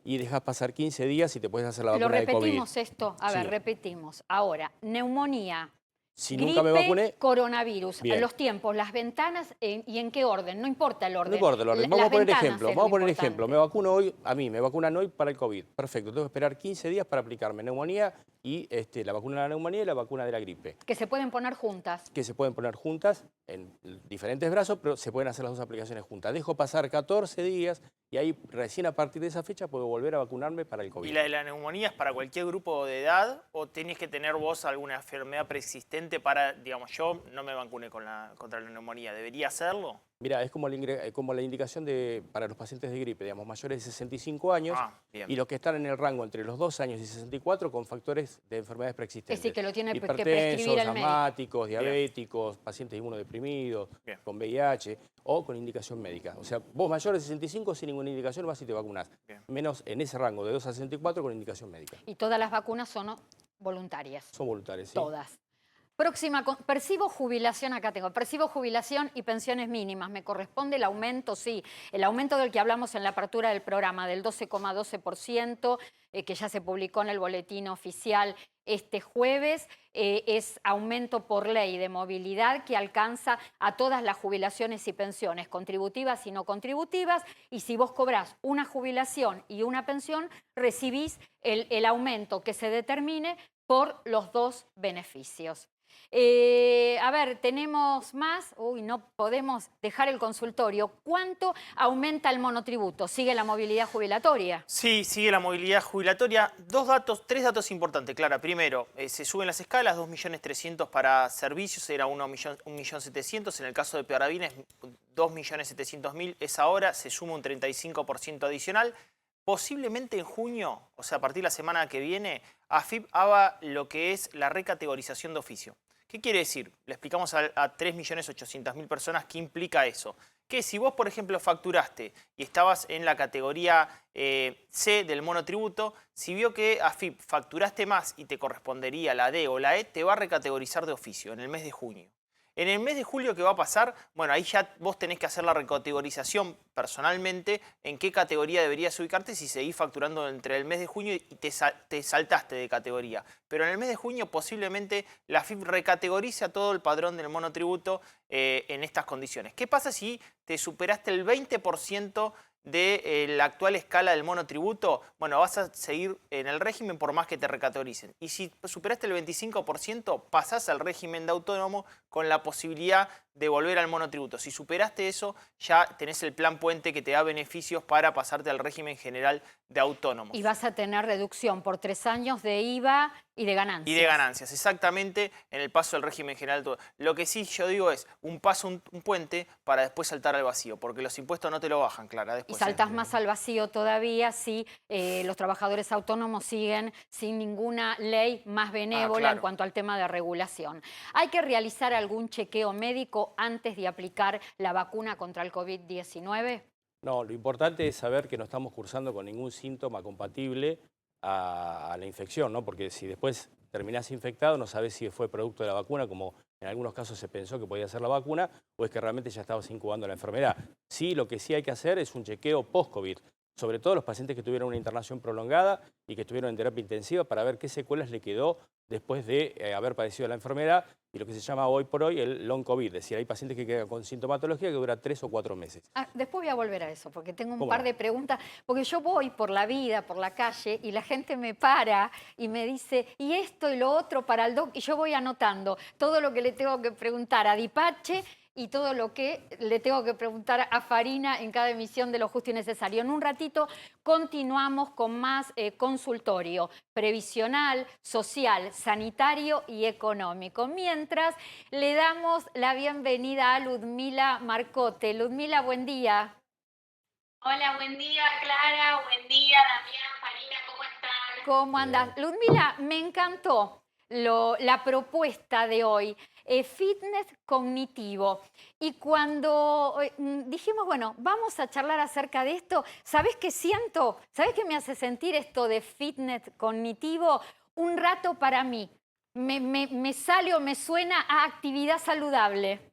y dejas pasar 15 días y te puedes hacer la vacuna de COVID. Lo repetimos esto, a ver, repetimos. Ahora, neumonía, si gripe, nunca me vacuné, coronavirus, bien. Los tiempos, las ventanas y en qué orden, no importa el orden. No importa el orden, vamos a poner ejemplo, me vacuno hoy, a mí me vacunan hoy para el COVID, perfecto, tengo que esperar 15 días para aplicarme neumonía y la vacuna de la neumonía y la vacuna de la gripe. Que se pueden poner juntas. Que se pueden poner juntas en diferentes brazos, pero se pueden hacer las 2 aplicaciones juntas. Dejo pasar 14 días y ahí recién a partir de esa fecha puedo volver a vacunarme para el COVID. ¿Y la de la neumonía es para cualquier grupo de edad o tenés que tener vos alguna enfermedad preexistente para, digamos, yo no me vacuné contra la neumonía, ¿debería hacerlo? Mira, es como la indicación para los pacientes de gripe, digamos, mayores de 65 años y los que están en el rango entre los 2 años y 64 con factores de enfermedades preexistentes. Es decir, que lo tiene que hipertensos, prescribir el médico. asmáticos, diabéticos, pacientes inmunodeprimidos, con VIH o con indicación médica. O sea, vos mayores de 65 sin ninguna indicación vas y te vacunás. Menos en ese rango de 2 a 64 con indicación médica. Y todas las vacunas son voluntarias. Son voluntarias, sí. Todas. Próxima, percibo jubilación, acá tengo, percibo jubilación y pensiones mínimas. ¿Me corresponde el aumento? Sí, el aumento del que hablamos en la apertura del programa, del 12,12%, que ya se publicó en el boletín oficial este jueves, es aumento por ley de movilidad que alcanza a todas las jubilaciones y pensiones, contributivas y no contributivas, y si vos cobrás una jubilación y una pensión, recibís el aumento que se determine por los dos beneficios. A ver, tenemos más. Uy, no podemos dejar el consultorio. ¿Cuánto aumenta el monotributo? ¿Sigue la movilidad jubilatoria? Sí, sigue la movilidad jubilatoria. Tres datos importantes, Clara. Primero, se suben las escalas, 2.300.000 para servicios, era 1.700.000. En el caso de Parabienes, 2.700.000 es ahora, se suma un 35% adicional. Posiblemente en junio, o sea, a partir de la semana que viene, AFIP haga lo que es la recategorización de oficio. ¿Qué quiere decir? Le explicamos a 3.800.000 personas qué implica eso. Que si vos, por ejemplo, facturaste y estabas en la categoría C del monotributo, si vio que AFIP facturaste más y te correspondería la D o la E, te va a recategorizar de oficio en el mes de junio. En el mes de julio, ¿qué va a pasar? Bueno, ahí ya vos tenés que hacer la recategorización personalmente en qué categoría deberías ubicarte si seguís facturando entre el mes de junio y te saltaste de categoría. Pero en el mes de junio posiblemente la AFIP recategorice a todo el padrón del monotributo en estas condiciones. ¿Qué pasa si te superaste el 20% de la actual escala del monotributo? Bueno, vas a seguir en el régimen por más que te recategoricen. Y si superaste el 25%, pasás al régimen de autónomo con la posibilidad de volver al monotributo. Si superaste eso, ya tenés el plan puente que te da beneficios para pasarte al régimen general de autónomos. Y vas a tener reducción por 3 años de IVA y de ganancias. Y de ganancias, exactamente, en el paso del régimen general. Lo que sí yo digo es un paso, un puente para después saltar al vacío, porque los impuestos no te lo bajan, Clara. Después, y saltás más al vacío todavía si los trabajadores autónomos siguen sin ninguna ley más benévola claro, en cuanto al tema de regulación. ¿Hay que realizar algún chequeo médico antes de aplicar la vacuna contra el COVID-19? No, lo importante es saber que no estamos cursando con ningún síntoma compatible a la infección, ¿no? Porque si después terminás infectado, no sabés si fue producto de la vacuna, como en algunos casos se pensó que podía ser la vacuna, o es que realmente ya estabas incubando la enfermedad. Sí, lo que sí hay que hacer es un chequeo post-COVID, sobre todo los pacientes que tuvieron una internación prolongada y que estuvieron en terapia intensiva para ver qué secuelas le quedó después de haber padecido la enfermedad y lo que se llama hoy por hoy el long COVID, es decir, hay pacientes que quedan con sintomatología que dura 3 o 4 meses. Después voy a volver a eso, porque tengo un par de preguntas, porque yo voy por la vida, por la calle, y la gente me para y me dice, y esto y lo otro para el doc, y yo voy anotando todo lo que le tengo que preguntar a Dipache y todo lo que le tengo que preguntar a Farina en cada emisión de Lo Justo y Necesario. En un ratito continuamos con más consultorio previsional, social, sanitario y económico. Mientras le damos la bienvenida a Ludmila Marcote. Ludmila, buen día. Hola, buen día Clara, buen día Damián, Farina, ¿cómo están? ¿Cómo andas? Ludmila, me encantó la propuesta de hoy. Fitness cognitivo. Y cuando dijimos, bueno, vamos a charlar acerca de esto, ¿sabés qué siento? ¿Sabés qué me hace sentir esto de fitness cognitivo? Un rato para mí. Me sale o me suena a actividad saludable.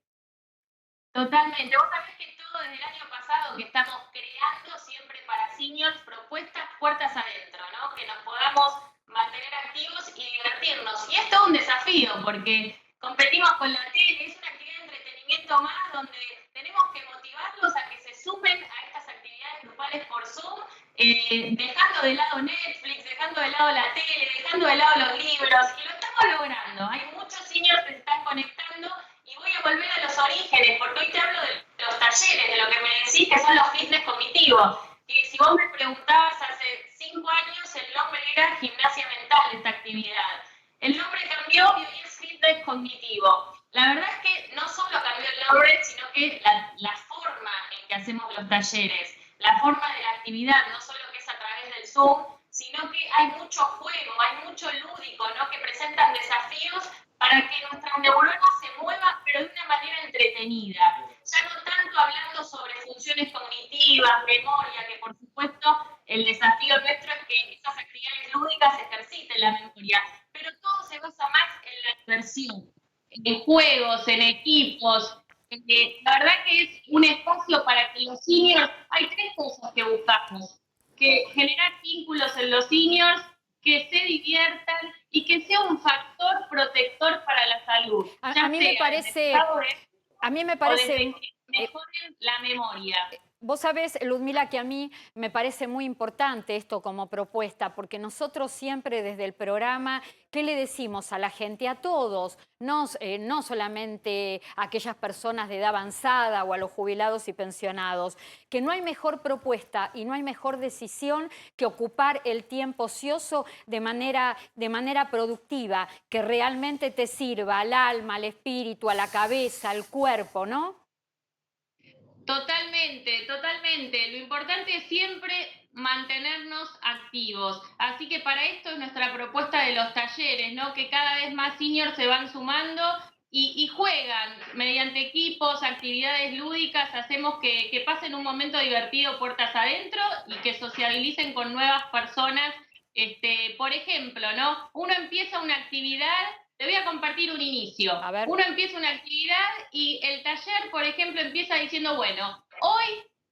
Totalmente. Vos sabés que todo desde el año pasado que estamos creando siempre para seniors propuestas puertas adentro, ¿no? Que nos podamos mantener activos y divertirnos. Y esto es un desafío porque competimos con la tele, es una actividad de entretenimiento más donde tenemos que motivarlos a que se sumen a estas actividades grupales por Zoom, dejando de lado Netflix, dejando de lado la tele, dejando de lado los libros, y lo estamos logrando. Hay muchos seniors que se están conectando y voy a volver a los orígenes, porque hoy te hablo de los talleres, de lo que me decís que son los fitness cognitivos. Y si vos me preguntabas hace 5 años, el nombre era gimnasia mental de esta actividad. El nombre cambió y hoy es fitness cognitivo. La verdad es que no solo cambió el nombre, sino que la forma en que hacemos los talleres, la forma de la actividad, no solo que es a través del Zoom, sino que hay mucho juego, hay mucho lúdico, ¿no? Que presentan desafíos para que nuestras neuronas se muevan, pero de una manera entretenida. Ya no tanto hablando sobre funciones cognitivas, memoria, que por supuesto el desafío nuestro es que esas actividades lúdicas ejerciten la memoria, pero todo se basa más en la diversión. en juegos, en equipos. La verdad que es un espacio para que los seniors, hay 3 cosas que buscamos, que generar vínculos en los seniors, que se diviertan y que sea un factor protector para la salud. A mí me parece que mejoren la memoria. Vos sabés, Ludmila, que a mí me parece muy importante esto como propuesta, porque nosotros siempre desde el programa, ¿qué le decimos a la gente? A todos, no solamente a aquellas personas de edad avanzada o a los jubilados y pensionados, que no hay mejor propuesta y no hay mejor decisión que ocupar el tiempo ocioso de manera productiva, que realmente te sirva al alma, al espíritu, a la cabeza, al cuerpo, ¿no? Totalmente, totalmente. Lo importante es siempre mantenernos activos. Así que para esto es nuestra propuesta de los talleres, ¿no? Que cada vez más seniors se van sumando y juegan mediante equipos, actividades lúdicas, hacemos que pasen un momento divertido puertas adentro y que sociabilicen con nuevas personas. Por ejemplo, ¿no? Uno empieza una actividad. Te voy a compartir un inicio. A ver. Uno empieza una actividad y el taller, por ejemplo, empieza diciendo, bueno, hoy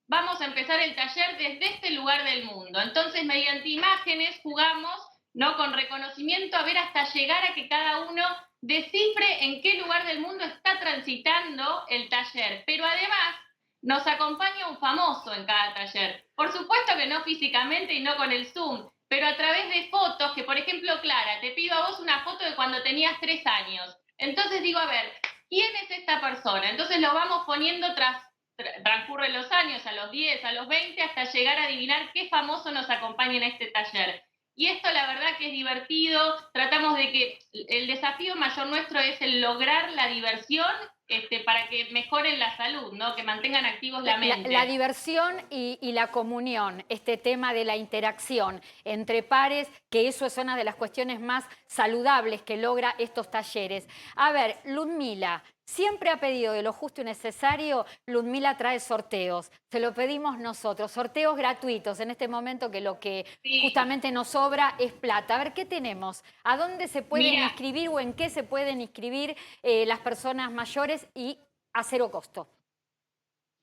vamos a empezar el taller desde este lugar del mundo. Entonces, mediante imágenes jugamos, ¿no? Con reconocimiento a ver hasta llegar a que cada uno descifre en qué lugar del mundo está transitando el taller. Pero además, nos acompaña un famoso en cada taller. Por supuesto que no físicamente y no con el Zoom, pero a través de fotos, que por ejemplo, Clara, te pido a vos una foto de cuando tenías 3 años. Entonces digo, a ver, ¿quién es esta persona? Entonces lo vamos poniendo transcurren los años, a los 10, a los 20, hasta llegar a adivinar qué famoso nos acompaña en este taller. Y esto la verdad que es divertido, tratamos de que el desafío mayor nuestro es el lograr la diversión para que mejoren la salud, ¿no? Que mantengan activos la mente. La diversión y la comunión, este tema de la interacción entre pares, que eso es una de las cuestiones más saludables que logra estos talleres. A ver, Ludmila, siempre ha pedido de lo justo y necesario, Ludmila trae sorteos. Se lo pedimos nosotros, sorteos gratuitos en este momento que lo que justamente nos sobra es plata. A ver, ¿qué tenemos? ¿A dónde se pueden inscribir o en qué se pueden inscribir las personas mayores y a 0 costo?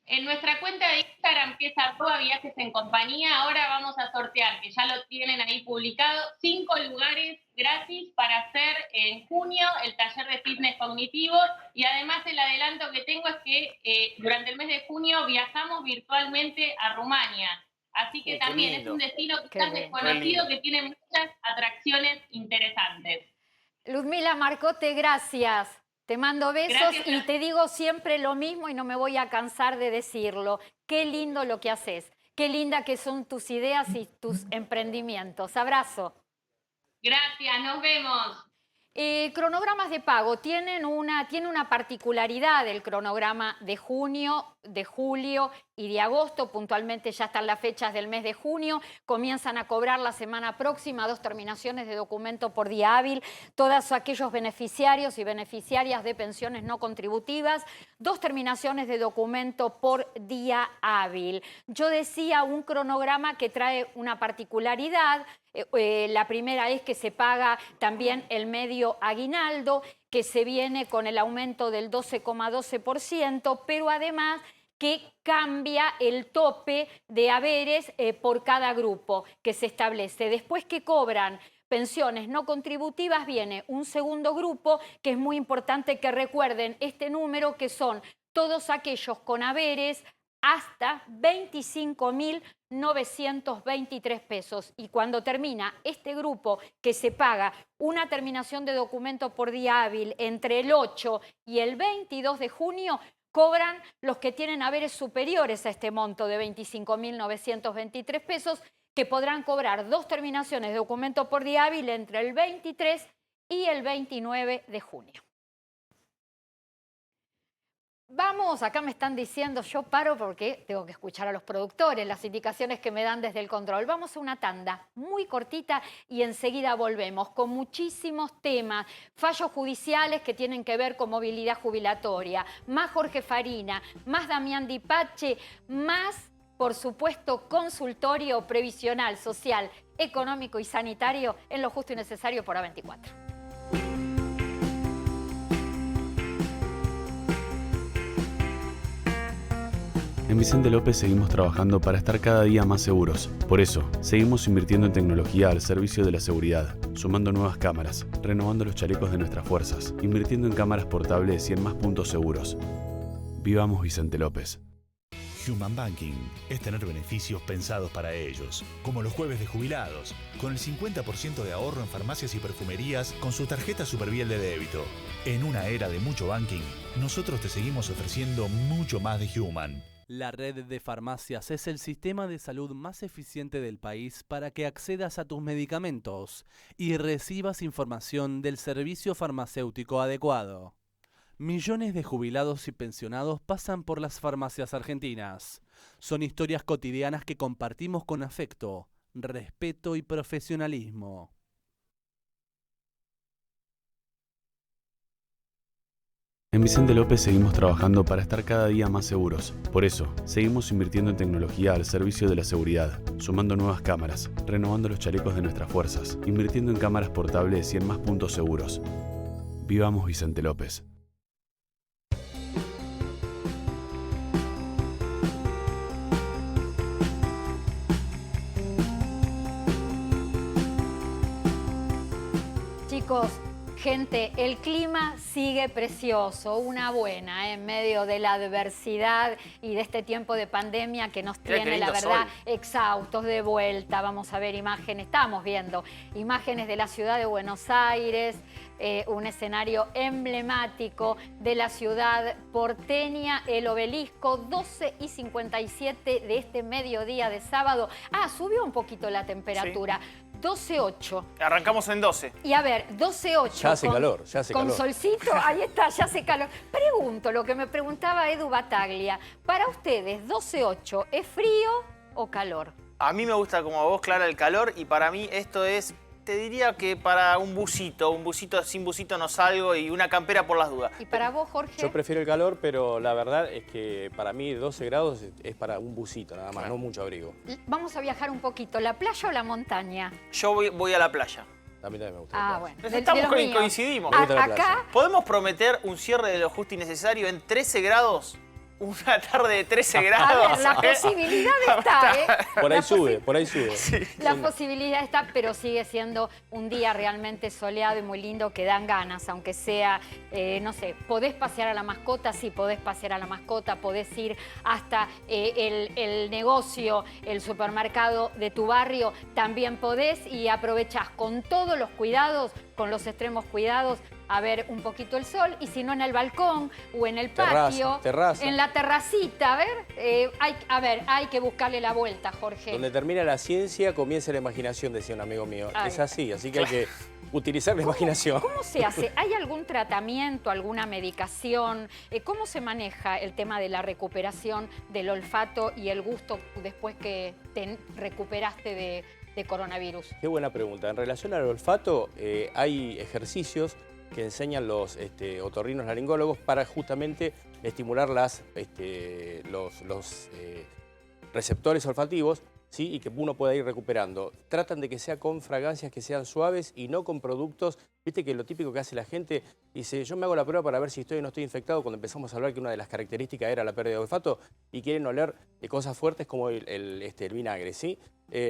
En nuestra cuenta de Instagram, que es @viajes en compañía, ahora vamos a sortear, que ya lo tienen ahí publicado, 5 lugares gratis para hacer en junio el taller de fitness cognitivo. Y además el adelanto que tengo es que durante el mes de junio viajamos virtualmente a Rumania. Así que también es un destino quizás desconocido que tiene muchas atracciones interesantes. Ludmila Marcote, gracias. Te mando besos. Gracias. Y te digo siempre lo mismo y no me voy a cansar de decirlo. Qué lindo lo que haces. Qué linda que son tus ideas y tus emprendimientos. Abrazo. Gracias, nos vemos. Cronogramas de pago. Tiene una particularidad el cronograma de junio, de julio y de agosto. Puntualmente ya están las fechas del mes de junio. Comienzan a cobrar la semana próxima 2 terminaciones de documento por día hábil. Todos aquellos beneficiarios y beneficiarias de pensiones no contributivas, 2 terminaciones de documento por día hábil. Yo decía un cronograma que trae una particularidad. La primera es que se paga también el medio aguinaldo, que se viene con el aumento del 12,12%, pero además que cambia el tope de haberes por cada grupo que se establece. Después que cobran pensiones no contributivas viene un segundo grupo, que es muy importante que recuerden este número, que son todos aquellos con haberes hasta 25.923 pesos. Y cuando termina este grupo, que se paga una terminación de documento por día hábil entre el 8 y el 22 de junio, cobran los que tienen haberes superiores a este monto de 25.923 pesos, que podrán cobrar 2 terminaciones de documento por día hábil entre el 23 y el 29 de junio. Vamos, acá me están diciendo, yo paro porque tengo que escuchar a los productores, las indicaciones que me dan desde el control. Vamos a una tanda muy cortita y enseguida volvemos con muchísimos temas, fallos judiciales que tienen que ver con movilidad jubilatoria, más Jorge Farina, más Damián Dipache, más, por supuesto, consultorio previsional, social, económico y sanitario en Lo Justo y Necesario por A24. En Vicente López seguimos trabajando para estar cada día más seguros. Por eso, seguimos invirtiendo en tecnología al servicio de la seguridad, sumando nuevas cámaras, renovando los chalecos de nuestras fuerzas, invirtiendo en cámaras portables y en más puntos seguros. Vivamos Vicente López. Human Banking es tener beneficios pensados para ellos, como los jueves de jubilados, con el 50% de ahorro en farmacias y perfumerías con su tarjeta Superviel de débito. En una era de mucho banking, nosotros te seguimos ofreciendo mucho más de Human. La red de farmacias es el sistema de salud más eficiente del país para que accedas a tus medicamentos y recibas información del servicio farmacéutico adecuado. Millones de jubilados y pensionados pasan por las farmacias argentinas. Son historias cotidianas que compartimos con afecto, respeto y profesionalismo. En Vicente López seguimos trabajando para estar cada día más seguros. Por eso, seguimos invirtiendo en tecnología al servicio de la seguridad, sumando nuevas cámaras, renovando los chalecos de nuestras fuerzas, invirtiendo en cámaras portables y en más puntos seguros. Vivamos Vicente López. Chicos, gente, el clima sigue precioso, una buena, en medio de la adversidad y de este tiempo de pandemia que nos tiene, la verdad, exhaustos, de vuelta. Vamos a ver imágenes, estamos viendo imágenes de la ciudad de Buenos Aires, un escenario emblemático de la ciudad porteña, el Obelisco, 12:57 de este mediodía de sábado. Subió un poquito la temperatura. Sí. 12:08. Arrancamos en 12. Y a ver, 12:08. Ya hace calor, ya hace calor. Con solcito, ahí está, ya hace calor. Pregunto lo que me preguntaba Edu Bataglia. Para ustedes, 12:08, ¿es frío o calor? A mí me gusta como a vos, Clara, el calor, y para mí esto es, te diría que para un busito sin busito no salgo, y una campera por las dudas. ¿Y para vos, Jorge? Yo prefiero el calor, pero la verdad es que para mí 12 grados es para un busito nada más, claro. No mucho abrigo. Vamos a viajar un poquito, ¿la playa o la montaña? Yo voy a la playa. A mí también me gusta. Bueno. Coincidimos. Acá ¿Podemos prometer un cierre de lo justo y necesario en 13 grados? Una tarde de 13 grados. A ver, la posibilidad está, ¿eh? Por ahí sube, por ahí sube. Sí. La posibilidad está, pero sigue siendo un día realmente soleado y muy lindo que dan ganas, aunque sea, no sé, podés pasear a la mascota, sí, podés pasear a la mascota, podés ir hasta el negocio, el supermercado de tu barrio, también podés, y aprovechás con todos los cuidados, con los extremos cuidados, a ver un poquito el sol, y si no en el balcón o en el patio, en la terracita, hay que buscarle la vuelta, Jorge. Donde termina la ciencia, comienza la imaginación, decía un amigo mío. Es así que hay que utilizar la imaginación. ¿Cómo se hace? ¿Hay algún tratamiento, alguna medicación? ¿Cómo se maneja el tema de la recuperación del olfato y el gusto después que te recuperaste de coronavirus? Qué buena pregunta. En relación al olfato, hay ejercicios que enseñan los otorrinos laringólogos para justamente estimular los receptores olfativos, ¿sí? Y que uno pueda ir recuperando. Tratan de que sea con fragancias que sean suaves y no con productos. Viste que lo típico que hace la gente, dice, yo me hago la prueba para ver si estoy o no estoy infectado, cuando empezamos a hablar que una de las características era la pérdida de olfato, y quieren oler cosas fuertes como el vinagre, ¿sí?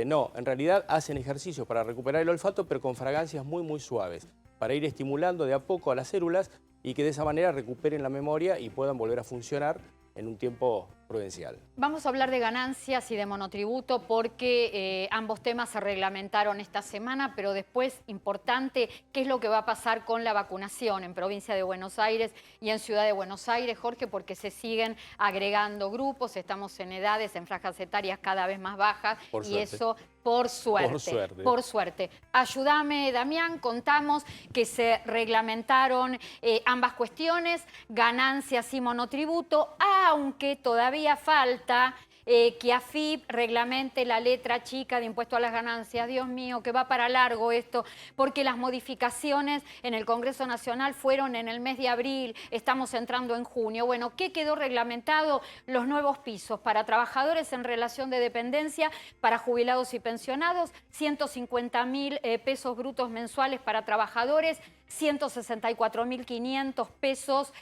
No, en realidad hacen ejercicios para recuperar el olfato, pero con fragancias muy, muy suaves, para ir estimulando de a poco a las células y que de esa manera recuperen la memoria y puedan volver a funcionar en un tiempo prudencial. Vamos a hablar de ganancias y de monotributo porque ambos temas se reglamentaron esta semana, pero después, importante, ¿qué es lo que va a pasar con la vacunación en provincia de Buenos Aires y en Ciudad de Buenos Aires, Jorge? Porque se siguen agregando grupos, estamos en edades, en franjas etarias cada vez más bajas, y eso por suerte. Por suerte. Ayúdame, Damián, contamos que se reglamentaron ambas cuestiones, ganancias y monotributo, aunque todavía falta que AFIP reglamente la letra chica de impuesto a las ganancias. Dios mío, que va para largo esto, porque las modificaciones en el Congreso Nacional fueron en el mes de abril, estamos entrando en junio. Bueno, ¿qué quedó reglamentado? Los nuevos pisos para trabajadores en relación de dependencia, para jubilados y pensionados, 150.000 pesos brutos mensuales para trabajadores, 164.500 pesos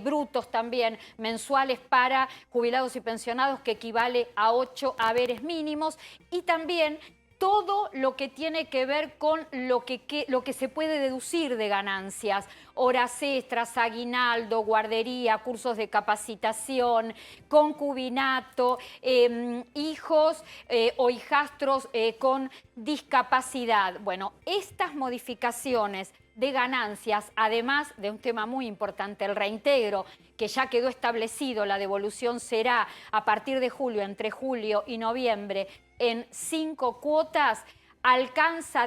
brutos también mensuales para jubilados y pensionados, que equivale a 8 haberes mínimos, y también todo lo que tiene que ver con lo que se puede deducir de ganancias, horas extras, aguinaldo, guardería, cursos de capacitación, concubinato, hijos o hijastros con discapacidad. Bueno, estas modificaciones de ganancias, además de un tema muy importante, el reintegro, que ya quedó establecido, la devolución será a partir de julio, entre julio y noviembre, en 5 cuotas,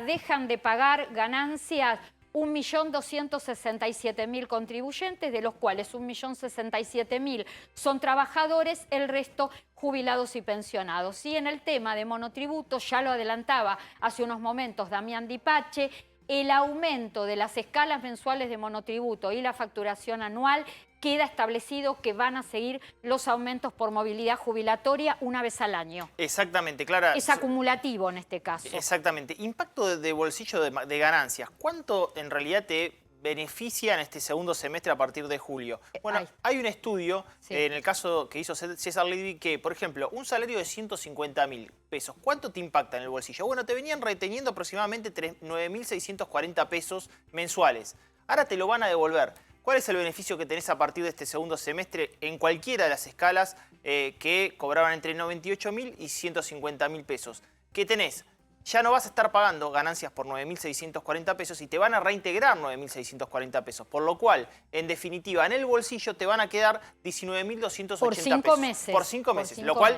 dejan de pagar ganancias 1.267.000 contribuyentes, de los cuales 1.067.000 son trabajadores, el resto jubilados y pensionados. Y en el tema de monotributos, ya lo adelantaba hace unos momentos Damián Dipache, el aumento de las escalas mensuales de monotributo y la facturación anual, queda establecido que van a seguir los aumentos por movilidad jubilatoria una vez al año. Exactamente, Clara. Es acumulativo en este caso. Exactamente. Impacto de bolsillo de ganancias. ¿Cuánto en realidad te beneficia en este segundo semestre a partir de julio? Bueno, hay un estudio, en el caso que hizo César Levy, que, por ejemplo, un salario de 150.000 pesos, ¿cuánto te impacta en el bolsillo? Bueno, te venían reteniendo aproximadamente 9.640 pesos mensuales. Ahora te lo van a devolver. ¿Cuál es el beneficio que tenés a partir de este segundo semestre en cualquiera de las escalas que cobraban entre 98.000 y 150.000 pesos? ¿Qué tenés? Ya no vas a estar pagando ganancias por 9.640 pesos y te van a reintegrar 9.640 pesos. Por lo cual, en definitiva, en el bolsillo te van a quedar 19.280 pesos. Por 5 meses. Por 5 meses. Lo cual,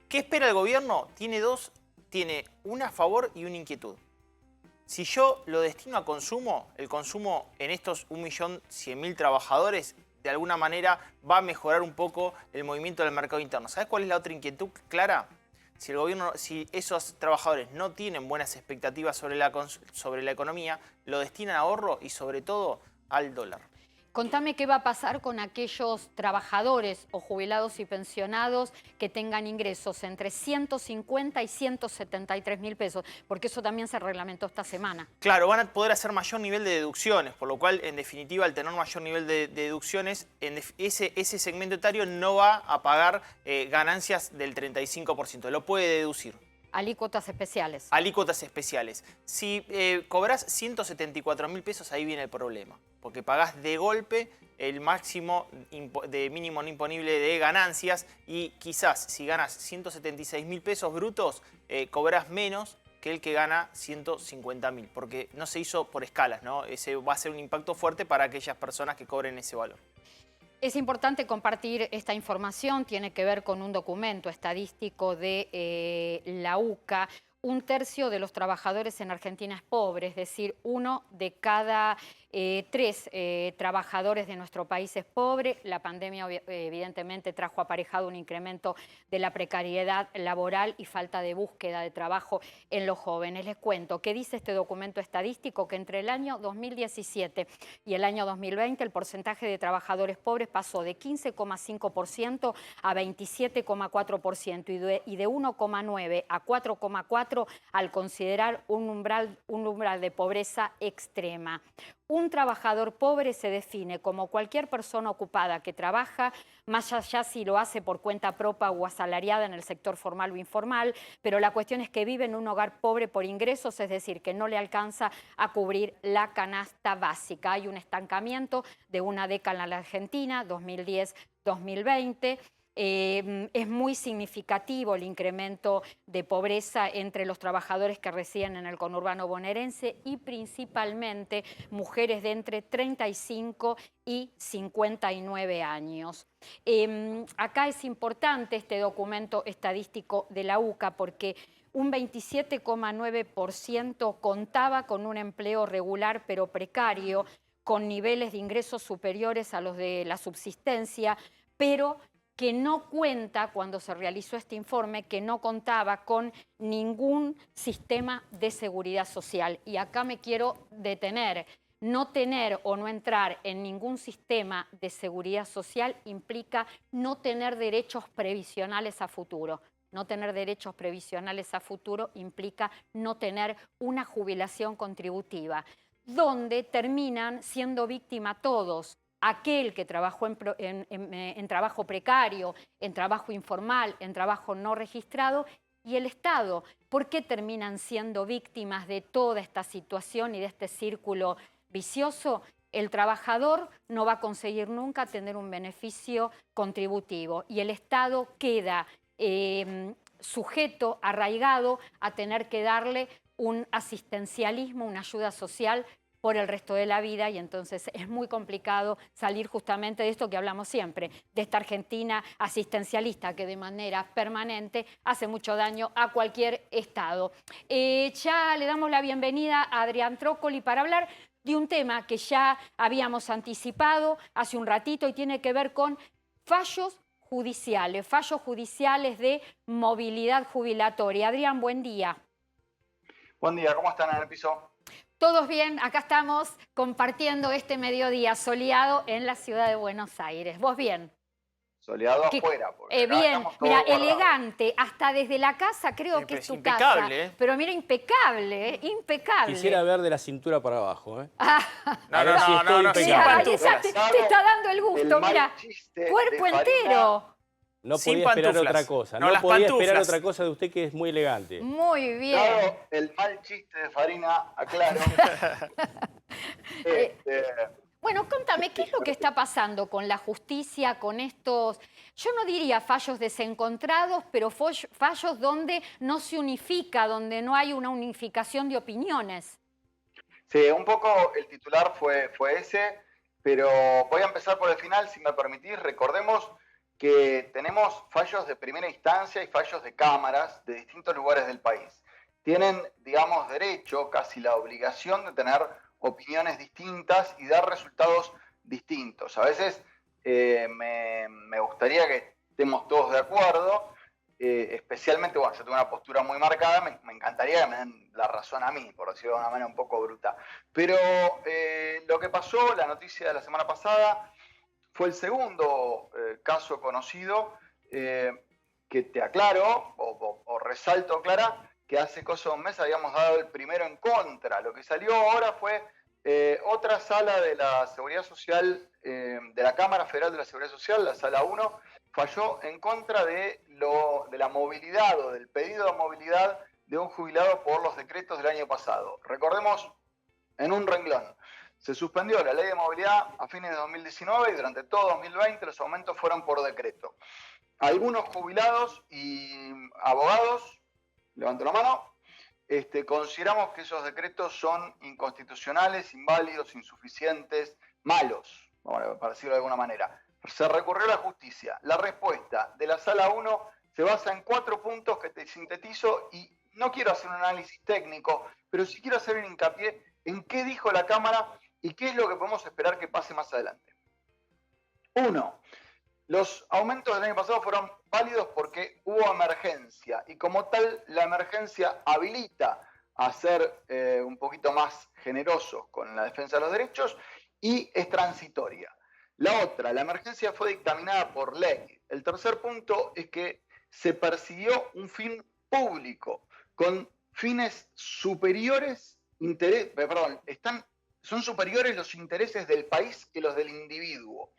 ¿qué espera el gobierno? Tiene una a favor y una inquietud. Si yo lo destino a consumo, el consumo en estos 1.100.000 trabajadores de alguna manera va a mejorar un poco el movimiento del mercado interno. ¿Sabes cuál es la otra inquietud, Clara? Si esos trabajadores no tienen buenas expectativas sobre la economía, lo destinan a ahorro y sobre todo al dólar. Contame qué va a pasar con aquellos trabajadores o jubilados y pensionados que tengan ingresos entre 150 y 173.000 pesos, porque eso también se reglamentó esta semana. Claro, van a poder hacer mayor nivel de deducciones, por lo cual, en definitiva, al tener mayor nivel de deducciones, ese segmento etario no va a pagar ganancias del 35%, lo puede deducir. Alícuotas especiales. Alícuotas especiales. Si cobras 174.000 pesos, ahí viene el problema. Porque pagás de golpe el máximo de mínimo no imponible de ganancias y quizás si ganas 176.000 pesos brutos, cobras menos que el que gana 150.000. Porque no se hizo por escalas, ¿no? Ese va a ser un impacto fuerte para aquellas personas que cobren ese valor. Es importante compartir esta información, tiene que ver con un documento estadístico de la UCA. 1/3 de los trabajadores en Argentina es pobre, es decir, 1 de cada 3 trabajadores de nuestro país es pobre. La pandemia evidentemente trajo aparejado un incremento de la precariedad laboral y falta de búsqueda de trabajo en los jóvenes. Les cuento qué dice este documento estadístico, que entre el año 2017 y el año 2020 el porcentaje de trabajadores pobres pasó de 15,5% a 27,4% y de 1,9 a 4,4 al considerar un umbral de pobreza extrema. Un trabajador pobre se define como cualquier persona ocupada que trabaja, más allá si lo hace por cuenta propia o asalariada en el sector formal o informal, pero la cuestión es que vive en un hogar pobre por ingresos, es decir, que no le alcanza a cubrir la canasta básica. Hay un estancamiento de una década en la Argentina, 2010-2020. Es muy significativo el incremento de pobreza entre los trabajadores que residen en el conurbano bonaerense y principalmente mujeres de entre 35 y 59 años. Acá es importante este documento estadístico de la UCA porque un 27,9% contaba con un empleo regular pero precario, con niveles de ingresos superiores a los de la subsistencia, pero que no cuenta, cuando se realizó este informe, que no contaba con ningún sistema de seguridad social. Y acá me quiero detener. No tener o no entrar en ningún sistema de seguridad social implica no tener derechos previsionales a futuro. No tener derechos previsionales a futuro implica no tener una jubilación contributiva. donde terminan siendo víctima todos. Aquel que trabajó en trabajo precario, en trabajo informal, en trabajo no registrado, y el Estado. ¿Por qué terminan siendo víctimas de toda esta situación y de este círculo vicioso? El trabajador no va a conseguir nunca tener un beneficio contributivo y el Estado queda sujeto, arraigado a tener que darle un asistencialismo, una ayuda social por el resto de la vida, y entonces es muy complicado salir justamente de esto que hablamos siempre, de esta Argentina asistencialista que de manera permanente hace mucho daño a cualquier Estado. Ya le damos la bienvenida a Adrián Trócoli para hablar de un tema que ya habíamos anticipado hace un ratito y tiene que ver con fallos judiciales de movilidad jubilatoria. Adrián, buen día. Buen día, ¿cómo están en el piso? Todos bien, acá estamos compartiendo este mediodía soleado en la ciudad de Buenos Aires. ¿Vos bien? Soleado afuera. Bien, mira, elegante, hasta desde la casa creo que es tu casa. Pero mira, impecable, impecable. Quisiera ver de la cintura para abajo, ¿eh? No. Te está dando el gusto, mira, cuerpo entero. No podía esperar otra cosa. No podía esperar otra cosa de usted, que es muy elegante. Muy bien. Claro, el mal chiste de Farina, aclaro. Bueno, contame, ¿qué es lo que está pasando con la justicia, con estos, yo no diría fallos desencontrados, pero fallos donde no se unifica, donde no hay una unificación de opiniones? Sí, un poco el titular fue ese, pero voy a empezar por el final, si me permitís. Recordemos que tenemos fallos de primera instancia y fallos de cámaras de distintos lugares del país. Tienen, digamos, derecho, casi la obligación de tener opiniones distintas y dar resultados distintos. A veces me gustaría que estemos todos de acuerdo, especialmente, bueno, yo tengo una postura muy marcada, me encantaría que me den la razón a mí, por decirlo de una manera un poco bruta. Pero lo que pasó, la noticia de la semana pasada, fue el segundo caso conocido que te aclaro o resalto, Clara, que hace cosa de un mes habíamos dado el primero en contra. Lo que salió ahora fue otra sala de la Seguridad Social, de la Cámara Federal de la Seguridad Social, la Sala 1, falló en contra de la movilidad o del pedido de movilidad de un jubilado por los decretos del año pasado. Recordemos en un renglón. Se suspendió la ley de movilidad a fines de 2019 y durante todo 2020 los aumentos fueron por decreto. Algunos jubilados y abogados, levanto la mano, consideramos que esos decretos son inconstitucionales, inválidos, insuficientes, malos, para decirlo de alguna manera. Se recurrió a la justicia. La respuesta de la Sala 1 se basa en 4 puntos que te sintetizo y no quiero hacer un análisis técnico, pero sí quiero hacer un hincapié en qué dijo la Cámara y qué es lo que podemos esperar que pase más adelante. 1. Los aumentos del año pasado fueron válidos porque hubo emergencia y como tal la emergencia habilita a ser un poquito más generosos con la defensa de los derechos y es transitoria. La otra, la emergencia fue dictaminada por ley. El tercer punto es que se persiguió un fin público con fines superiores, son superiores los intereses del país que los del individuo.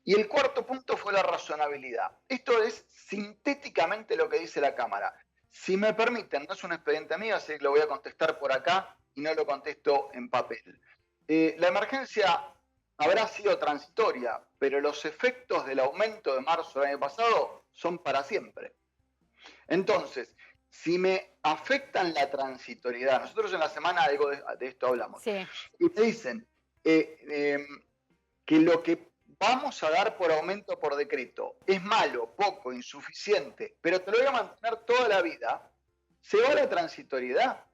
Y el cuarto punto fue la razonabilidad. Esto es sintéticamente lo que dice la Cámara. Si me permiten, no es un expediente mío, así que lo voy a contestar por acá y no lo contesto en papel. La emergencia habrá sido transitoria, pero los efectos del aumento de marzo del año pasado son para siempre. Entonces, si me afectan la transitoriedad, nosotros en la semana algo de esto hablamos, sí. Y te dicen que lo que vamos a dar por aumento por decreto es malo, poco, insuficiente, pero te lo voy a mantener toda la vida, se va la transitoriedad.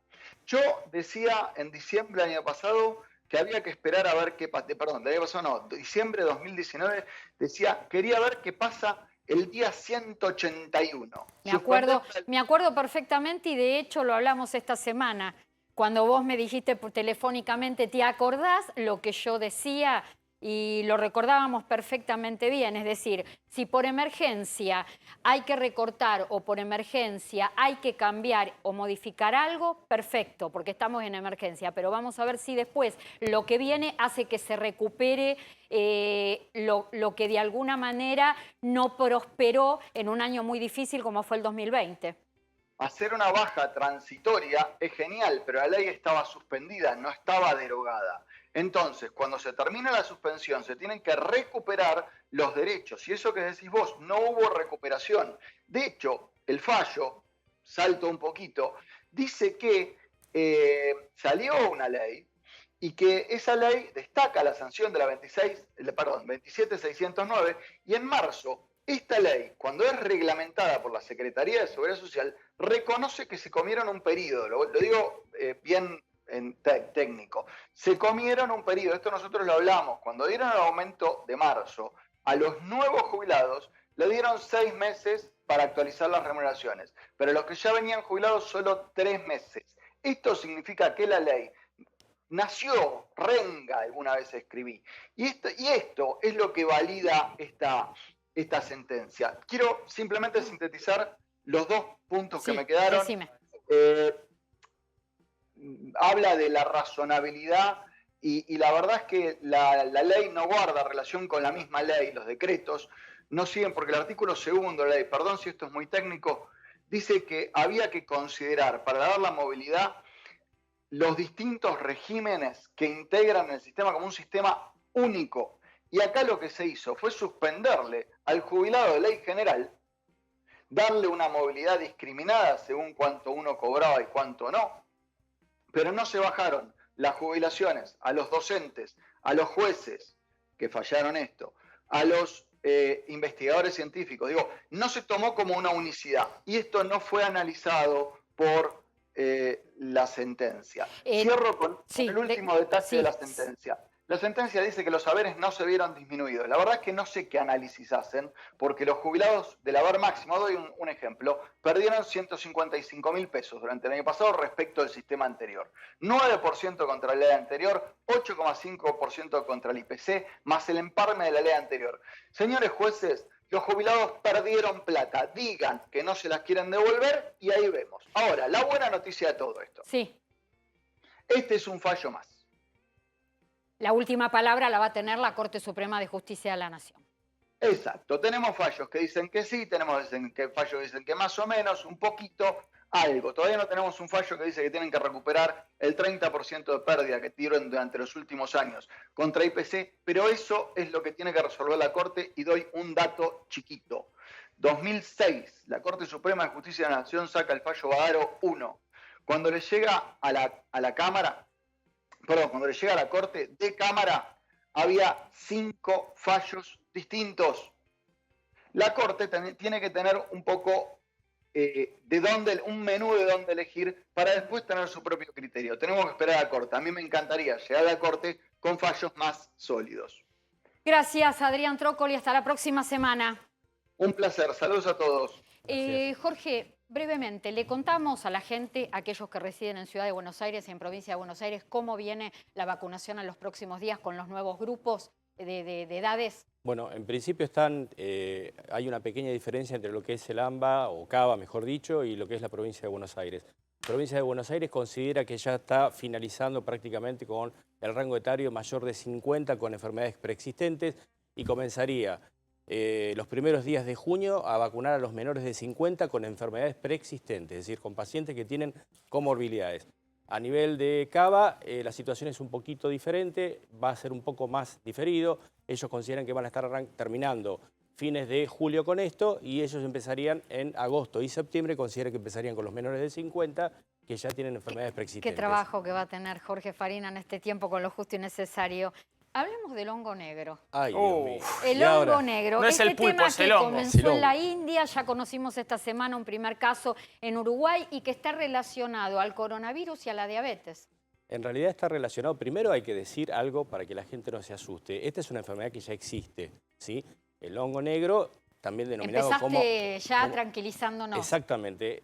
Yo decía en diciembre del año pasado que había que esperar a ver qué pasa, perdón, del año pasado no, diciembre de 2019, decía, quería ver qué pasa el día 181. Me acuerdo perfectamente y de hecho lo hablamos esta semana. Cuando vos me dijiste telefónicamente, ¿te acordás lo que yo decía? y lo recordábamos perfectamente bien, es decir, si por emergencia hay que recortar o por emergencia hay que cambiar o modificar algo, perfecto, porque estamos en emergencia, pero vamos a ver si después lo que viene hace que se recupere lo que de alguna manera no prosperó en un año muy difícil como fue el 2020. Hacer una baja transitoria es genial, pero la ley estaba suspendida, no estaba derogada. Entonces, cuando se termina la suspensión, se tienen que recuperar los derechos. Y eso que decís vos, no hubo recuperación. De hecho, el fallo, salto un poquito, dice que salió una ley y que esa ley destaca la sanción de la 27609 y en marzo esta ley, cuando es reglamentada por la Secretaría de Seguridad Social, reconoce que se comieron un periodo, lo digo bien en técnico, se comieron un periodo, esto nosotros lo hablamos, cuando dieron el aumento de marzo, a los nuevos jubilados le dieron 6 meses para actualizar las remuneraciones, pero los que ya venían jubilados solo 3 meses. Esto significa que la ley nació, renga, alguna vez escribí, y esto es lo que valida esta sentencia. Quiero simplemente sintetizar los 2 puntos que me quedaron. Decime. Habla de la razonabilidad y la verdad es que la ley no guarda relación con la misma ley, los decretos no siguen, porque el artículo 2 de la ley, perdón si esto es muy técnico, dice que había que considerar para dar la movilidad los distintos regímenes que integran el sistema como un sistema único. Y acá lo que se hizo fue suspenderle al jubilado de ley general, darle una movilidad discriminada según cuánto uno cobraba y cuánto no, pero no se bajaron las jubilaciones a los docentes, a los jueces que fallaron esto, a los investigadores científicos. Digo, no se tomó como una unicidad y esto no fue analizado por la sentencia. Cierro con el último detalle de la sentencia. La sentencia dice que los haberes no se vieron disminuidos. La verdad es que no sé qué análisis hacen, porque los jubilados del haber máximo, doy un ejemplo, perdieron 155.000 pesos durante el año pasado respecto al sistema anterior. 9% contra la ley anterior, 8,5% contra el IPC, más el emparme de la ley anterior. Señores jueces, los jubilados perdieron plata. Digan que no se las quieren devolver y ahí vemos. Ahora, la buena noticia de todo esto. Sí. Este es un fallo más. La última palabra la va a tener la Corte Suprema de Justicia de la Nación. Exacto. Tenemos fallos que dicen que sí, tenemos fallos que dicen que más o menos, un poquito, algo. Todavía no tenemos un fallo que dice que tienen que recuperar el 30% de pérdida que tuvieron durante los últimos años contra IPC, pero eso es lo que tiene que resolver la Corte y doy un dato chiquito. 2006, la Corte Suprema de Justicia de la Nación saca el fallo Badaro 1. Cuando le llega a la Cámara, cuando le llega a la Corte de Cámara, había 5 fallos distintos. La Corte tiene que tener un poco un menú de dónde elegir para después tener su propio criterio. Tenemos que esperar a la Corte. A mí me encantaría llegar a la Corte con fallos más sólidos. Gracias, Adrián Trócoli. Hasta la próxima semana. Un placer. Saludos a todos. Jorge, brevemente, le contamos a la gente, a aquellos que residen en Ciudad de Buenos Aires y en Provincia de Buenos Aires, cómo viene la vacunación en los próximos días con los nuevos grupos de edades. Bueno, en principio hay una pequeña diferencia entre lo que es el AMBA, o CABA, mejor dicho, y lo que es la Provincia de Buenos Aires. La Provincia de Buenos Aires considera que ya está finalizando prácticamente con el rango etario mayor de 50 con enfermedades preexistentes y comenzaría los primeros días de junio a vacunar a los menores de 50 con enfermedades preexistentes, es decir, con pacientes que tienen comorbilidades. A nivel de CABA, la situación es un poquito diferente, va a ser un poco más diferido. Ellos consideran que van a estar terminando fines de julio con esto y ellos empezarían en agosto y septiembre, consideran que empezarían con los menores de 50 que ya tienen enfermedades preexistentes. Qué trabajo que va a tener Jorge Farina en este tiempo con lo justo y necesario. Hablemos del hongo negro. Ay, Dios mío. El hongo negro. No es el pulpo, tema es el que hongo. comenzó en la India, ya conocimos esta semana un primer caso en Uruguay y que está relacionado al coronavirus y a la diabetes. En realidad está relacionado, primero hay que decir algo para que la gente no se asuste. Esta es una enfermedad que ya existe, ¿sí? El hongo negro, también denominado Empezaste ya tranquilizándonos. Exactamente,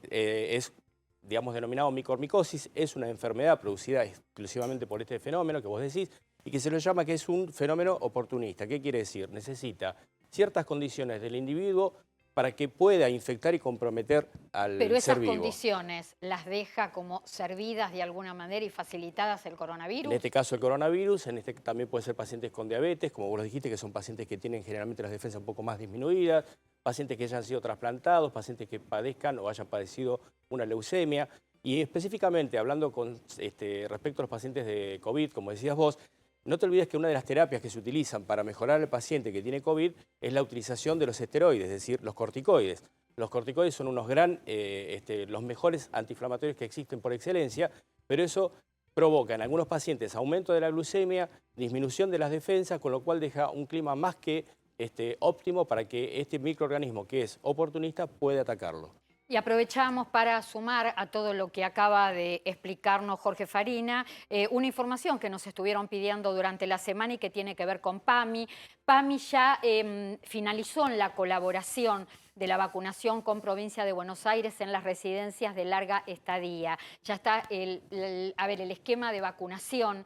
es, digamos, denominado micormicosis, es una enfermedad producida exclusivamente por este fenómeno que vos decís, y que se lo llama que es un fenómeno oportunista. ¿Qué quiere decir? Necesita ciertas condiciones del individuo para que pueda infectar y comprometer al Pero esas ser vivo. condiciones las deja como servidas de alguna manera y facilitadas el coronavirus. En este caso el coronavirus, también puede ser pacientes con diabetes, como vos lo dijiste, que son pacientes que tienen generalmente las defensas un poco más disminuidas, pacientes que hayan sido trasplantados, pacientes que padezcan o hayan padecido una leucemia. Y específicamente hablando respecto a los pacientes de COVID, como decías vos, no te olvides que una de las terapias que se utilizan para mejorar al paciente que tiene COVID es la utilización de los esteroides, es decir, los corticoides. Los corticoides son los mejores antiinflamatorios que existen por excelencia, pero eso provoca en algunos pacientes aumento de la glucemia, disminución de las defensas, con lo cual deja un clima más que óptimo para que este microorganismo que es oportunista pueda atacarlo. Y aprovechamos para sumar a todo lo que acaba de explicarnos Jorge Farina, una información que nos estuvieron pidiendo durante la semana y que tiene que ver con PAMI. PAMI ya finalizó en la colaboración de la vacunación con Provincia de Buenos Aires en las residencias de larga estadía. Ya está el esquema de vacunación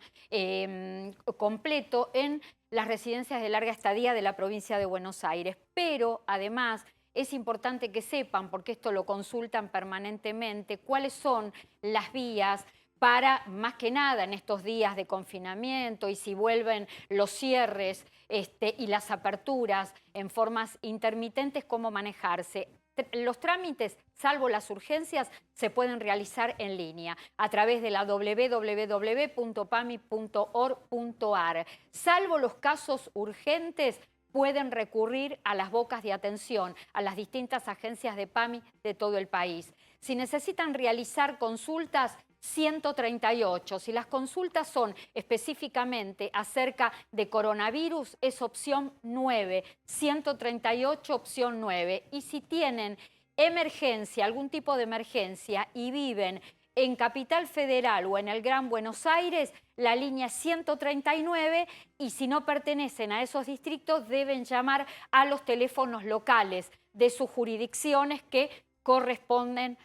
completo en las residencias de larga estadía de la Provincia de Buenos Aires. Pero además es importante que sepan, porque esto lo consultan permanentemente, cuáles son las vías para, más que nada en estos días de confinamiento y si vuelven los cierres y las aperturas en formas intermitentes, cómo manejarse. Los trámites, salvo las urgencias, se pueden realizar en línea a través de la www.pami.org.ar. Salvo los casos urgentes, pueden recurrir a las bocas de atención, a las distintas agencias de PAMI de todo el país. Si necesitan realizar consultas, 138. Si las consultas son específicamente acerca de coronavirus, es opción 9. 138, opción 9. Y si tienen emergencia, algún tipo de emergencia y viven en Capital Federal o en el Gran Buenos Aires, la línea 139, y si no pertenecen a esos distritos deben llamar a los teléfonos locales de sus jurisdicciones que corresponden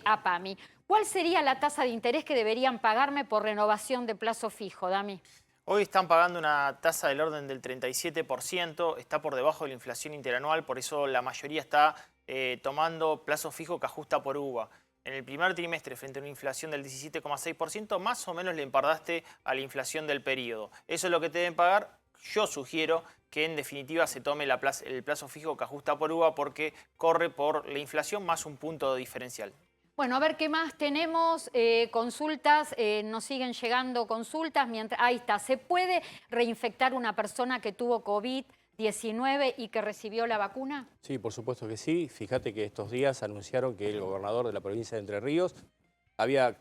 a PAMI. ¿Cuál sería la tasa de interés que deberían pagarme por renovación de plazo fijo, Dami? Hoy están pagando una tasa del orden del 37%, está por debajo de la inflación interanual, por eso la mayoría está tomando plazo fijo que ajusta por UVA. En el primer trimestre, frente a una inflación del 17,6%, más o menos le empadaste a la inflación del periodo. Eso es lo que te deben pagar. Yo sugiero que en definitiva se tome el plazo fijo que ajusta por UVA porque corre por la inflación más un punto diferencial. Bueno, a ver qué más tenemos. Consultas, nos siguen llegando consultas. Ahí está, ¿se puede reinfectar una persona que tuvo COVID-19 y que recibió la vacuna? Sí, por supuesto que sí. Fíjate que estos días anunciaron que el gobernador de la provincia de Entre Ríos había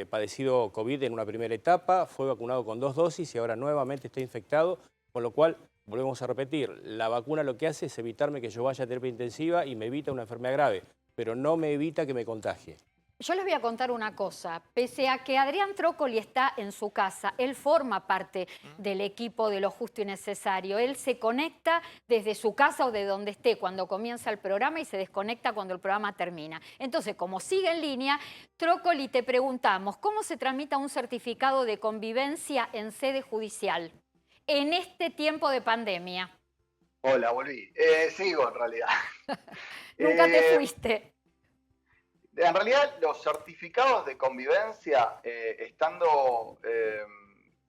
padecido COVID en una primera etapa, fue vacunado con 2 dosis y ahora nuevamente está infectado, con lo cual, volvemos a repetir, la vacuna lo que hace es evitarme que yo vaya a terapia intensiva y me evita una enfermedad grave, pero no me evita que me contagie. Yo les voy a contar una cosa. Pese a que Adrián Trócoli está en su casa, él forma parte del equipo de Lo Justo y Necesario. Él se conecta desde su casa o de donde esté cuando comienza el programa y se desconecta cuando el programa termina. Entonces, como sigue en línea, Trócoli, te preguntamos, ¿cómo se tramita un certificado de convivencia en sede judicial en este tiempo de pandemia? Hola, volví. Sigo en realidad. Nunca te fuiste. En realidad, los certificados de convivencia,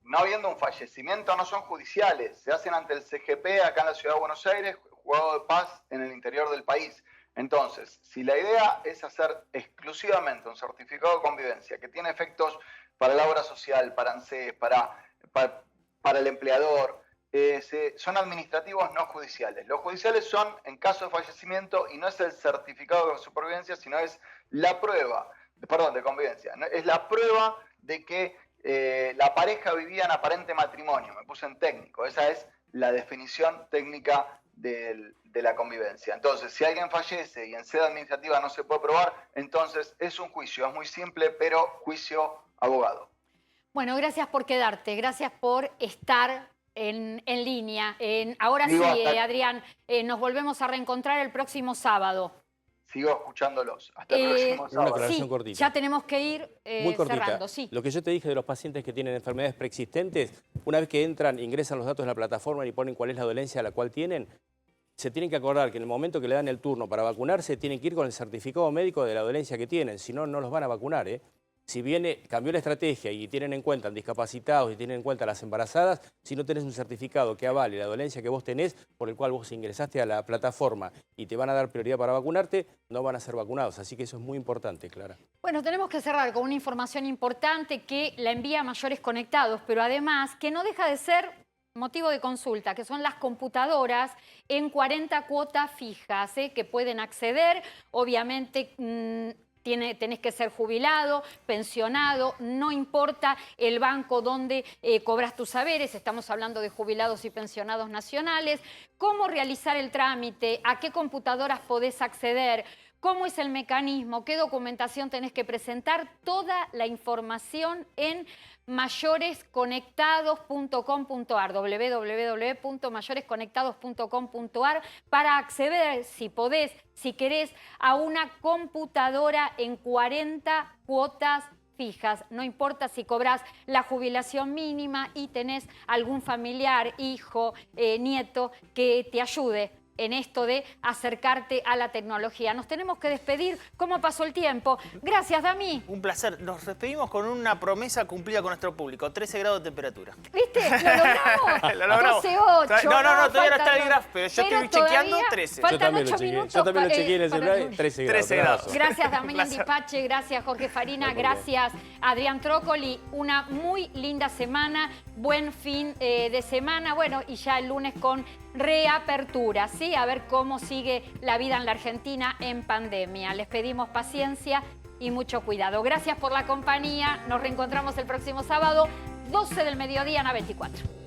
no habiendo un fallecimiento, no son judiciales. Se hacen ante el CGP acá en la Ciudad de Buenos Aires, juzgado de paz en el interior del país. Entonces, si la idea es hacer exclusivamente un certificado de convivencia que tiene efectos para la obra social, para ANSES, para el empleador, son administrativos no judiciales. Los judiciales son en caso de fallecimiento y no es el certificado de supervivencia, sino es la prueba, de convivencia. Es la prueba de que la pareja vivía en aparente matrimonio. Me puse en técnico. Esa es la definición técnica de la convivencia. Entonces, si alguien fallece y en sede administrativa no se puede probar, entonces es un juicio. Es muy simple, pero juicio abogado. Bueno, gracias por quedarte. Gracias por estar en línea. Ahora sí, Adrián, nos volvemos a reencontrar el próximo sábado. sigo escuchándolos. Hasta el próximo sábado. Una aclaración Sí, cortita. ya tenemos que ir Muy cortita. cerrando. Sí. Lo que yo te dije de los pacientes que tienen enfermedades preexistentes, una vez que entran, ingresan los datos en la plataforma y ponen cuál es la dolencia a la cual tienen, se tienen que acordar que en el momento que le dan el turno para vacunarse, tienen que ir con el certificado médico de la dolencia que tienen, si no, no los van a vacunar, ¿eh? Si cambió la estrategia y tienen en cuenta discapacitados y tienen en cuenta las embarazadas, si no tenés un certificado que avale la dolencia que vos tenés, por el cual vos ingresaste a la plataforma y te van a dar prioridad para vacunarte, no van a ser vacunados. Así que eso es muy importante, Clara. Bueno, tenemos que cerrar con una información importante que la envía Mayores Conectados, pero además que no deja de ser motivo de consulta, que son las computadoras en 40 cuotas fijas, que pueden acceder, obviamente. Tenés que ser jubilado, pensionado, no importa el banco donde cobras tus saberes, estamos hablando de jubilados y pensionados nacionales, cómo realizar el trámite, a qué computadoras podés acceder, cómo es el mecanismo, qué documentación tenés que presentar, toda la información en mayoresconectados.com.ar, www.mayoresconectados.com.ar, para acceder, si podés, si querés, a una computadora en 40 cuotas fijas. No importa si cobrás la jubilación mínima y tenés algún familiar, hijo, nieto que te ayude en esto de acercarte a la tecnología. Nos tenemos que despedir. ¿Cómo pasó el tiempo? Gracias, Dami. Un placer. Nos despedimos con una promesa cumplida con nuestro público. 13 grados de temperatura. ¿Viste? ¿Lo logramos? Lo logramos. 12,8. No, todavía no está el graph, pero yo estoy chequeando 13. Faltan 8 minutos. Yo también lo chequeé en el celular, 13 grados. 13 grados. Gracias, Damián Dipache. Gracias, Jorge Farina. Gracias, Adrián Trócoli. Una muy linda semana. Buen fin de semana. Bueno, y ya el lunes con reapertura, ¿sí? A ver cómo sigue la vida en la Argentina en pandemia. Les pedimos paciencia y mucho cuidado. Gracias por la compañía. Nos reencontramos el próximo sábado, 12 del mediodía en A24.